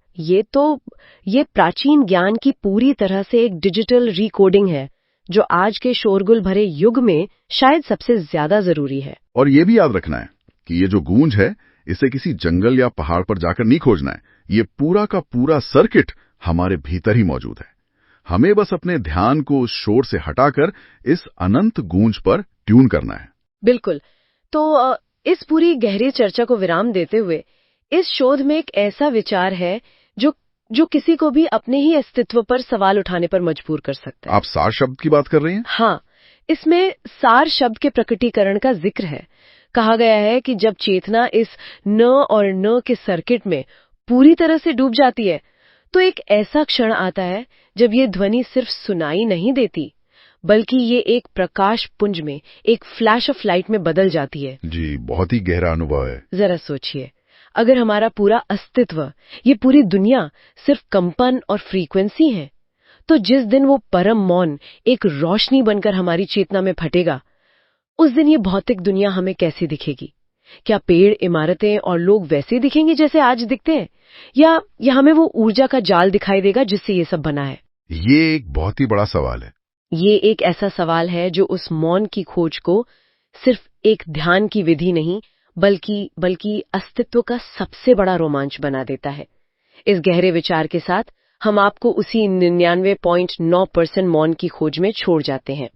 ये प्राचीन ज्ञान की पूरी तरह से एक डिजिटल रिकोडिंग है जो आज के शोरगुल भरे युग में शायद सबसे ज्यादा जरूरी है। और ये भी याद रखना है कि ये जो गूंज है, इसे किसी जंगल या पहाड़ पर जाकर नहीं खोजना है। ये पूरा का पूरा सर्किट हमारे भीतर ही मौजूद है। हमें बस अपने ध्यान को उस शोर से हटाकर इस अनंत गूंज पर ट्यून करना है। बिल्कुल। तो इस पूरी गहरी चर्चा को विराम देते हुए इस शोध में एक ऐसा विचार है जो किसी को भी अपने ही अस्तित्व पर सवाल उठाने पर मजबूर कर सकता है। आप सार शब्द की बात कर रही हैं? हाँ, इसमें सार शब्द के प्रकटीकरण का जिक्र है। कहा गया है कि जब चेतना इस न और न के सर्किट में पूरी तरह से डूब जाती है तो एक ऐसा क्षण आता है जब ये ध्वनि सिर्फ सुनाई नहीं देती बल्कि ये एक प्रकाश पुंज में, एक फ्लैश ऑफ लाइट में बदल जाती है। जी, बहुत ही गहरा अनुभव है। जरा सोचिए, अगर हमारा पूरा अस्तित्व, ये पूरी दुनिया सिर्फ कंपन और फ्रीक्वेंसी है, तो जिस दिन वो परम मौन एक रोशनी बनकर हमारी चेतना में फटेगा, उस दिन ये भौतिक दुनिया हमें कैसी दिखेगी? क्या पेड़, इमारतें और लोग वैसे दिखेंगे जैसे आज दिखते हैं, या हमें वो ऊर्जा का जाल दिखाई देगा जिससे ये सब बना है? ये एक बहुत ही बड़ा सवाल है। ये एक ऐसा सवाल है जो उस मौन की खोज को सिर्फ एक ध्यान की विधि नहीं बल्कि अस्तित्व का सबसे बड़ा रोमांच बना देता है। इस गहरे विचार के साथ हम आपको उसी 99.9% मौन की खोज में छोड़ जाते हैं।